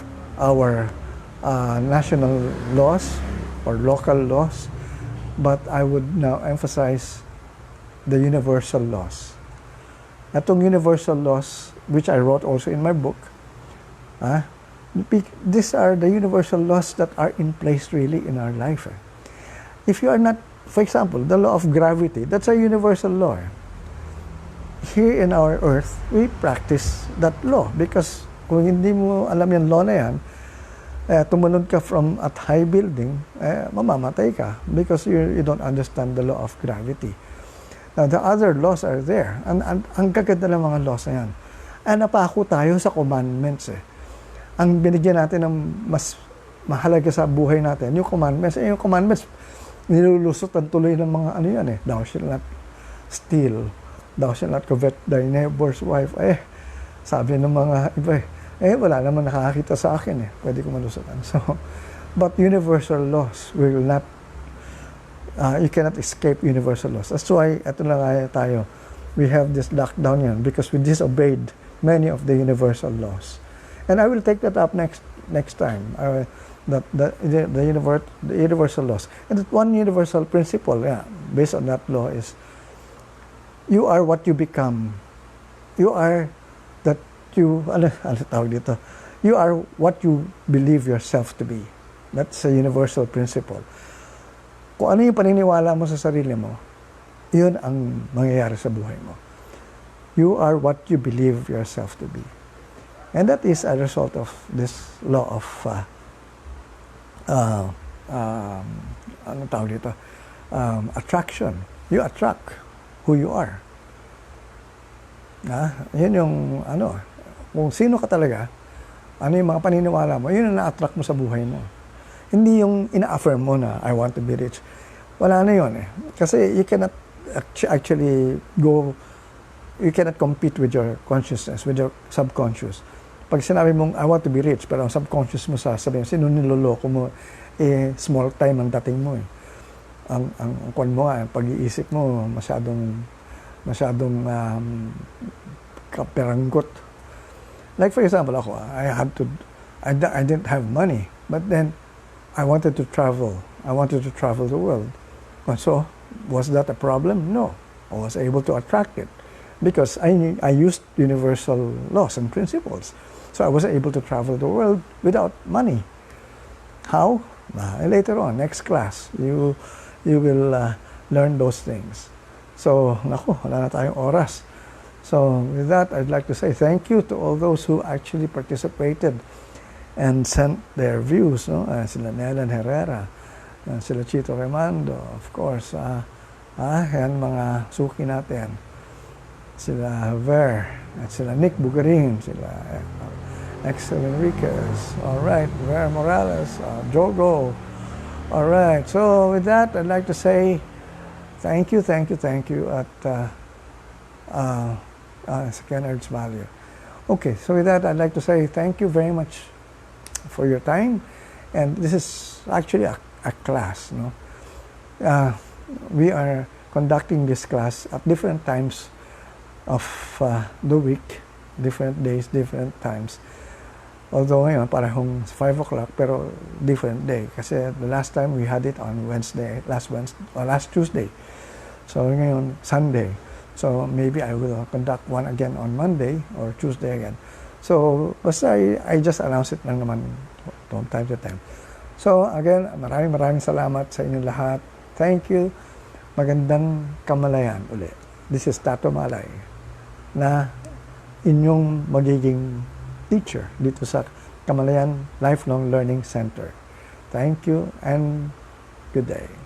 national laws or local laws, but I would now emphasize the universal laws. Itong universal laws, which I wrote also in my book, these are the universal laws that are in place really in our life. If you are not, for example, the law of gravity, that's a universal law. Here in our earth, we practice that law because kung hindi mo alam yung law na yan, tumunod ka from at high building, mamamatay ka because you don't understand the law of gravity. Now, the other laws are there. Ang gaganda ng mga laws na yan. Napako tayo sa commandments Ang binigyan natin ng mas mahalaga sa buhay natin, yung commandments. Yung commandments, nilulusot ang tuloy ng mga ano yan Thou shalt not steal. Thou shalt not covet thy neighbor's wife. Sabi ng mga iba wala naman nakakita sa akin Pwede ko malusutan. So, but universal laws will not, you cannot escape universal laws. That's why, ito lang tayo, we have this lockdown yan because we disobeyed many of the universal laws. And I will take that up next time, the universal laws. And that one universal principle, based on that law is, you are what you become. You are You are what you believe yourself to be. That's a universal principle. Kung ano yung paniniwala mo sa sarili mo, yun ang mangyayari sa buhay mo. You are what you believe yourself to be. And that is a result of this law of attraction. You attract who you are. Yun yung kung sino ka talaga, ano yung mga paniniwala mo, yun ang na-attract mo sa buhay mo. Hindi yung ina-affirm mo na, I want to be rich. Wala na yun Kasi you cannot actually you cannot compete with your consciousness, with your subconscious. Pag sinabi mong, I want to be rich, pero ang subconscious mo sasabihin, sino niloloko mo, small time ang dating mo Ang kwan mo pag-iisip mo, masyadong kaperanggot. Like for example, ako, I didn't have money, but then I wanted to travel. I wanted to travel the world. So, was that a problem? No. I was able to attract it because I used universal laws and principles. So I was able to travel the world without money. How? Later on, next class, you will learn those things. So, wala na tayong oras. So, with that, I'd like to say thank you to all those who actually participated and sent their views. Sila Nelen Herrera, sila Chito Remando, of course. Yan mga suki natin. Sila Ver, at sila Nick Bugarin, sila Excel Enriquez, all right, Ver Morales, Jogo. All right, so with that, I'd like to say thank you at Ken Ernst Value. Okay, so with that, I'd like to say thank you very much for your time. And this is actually a class. We are conducting this class at different times of the week, different days, different times. Although ngayon, parang 5 o'clock, pero different day. Kasi the last time we had it on last Tuesday. So ngayon, Sunday. So maybe I will conduct one again on Monday or Tuesday again. So basta I just announce it lang naman from time to time. So again, maraming salamat sa inyong lahat. Thank you. Magandang kamalayan ulit. This is Tato Malay na inyong magiging teacher dito sa Kamalayan Lifelong Learning Center. Thank you and good day.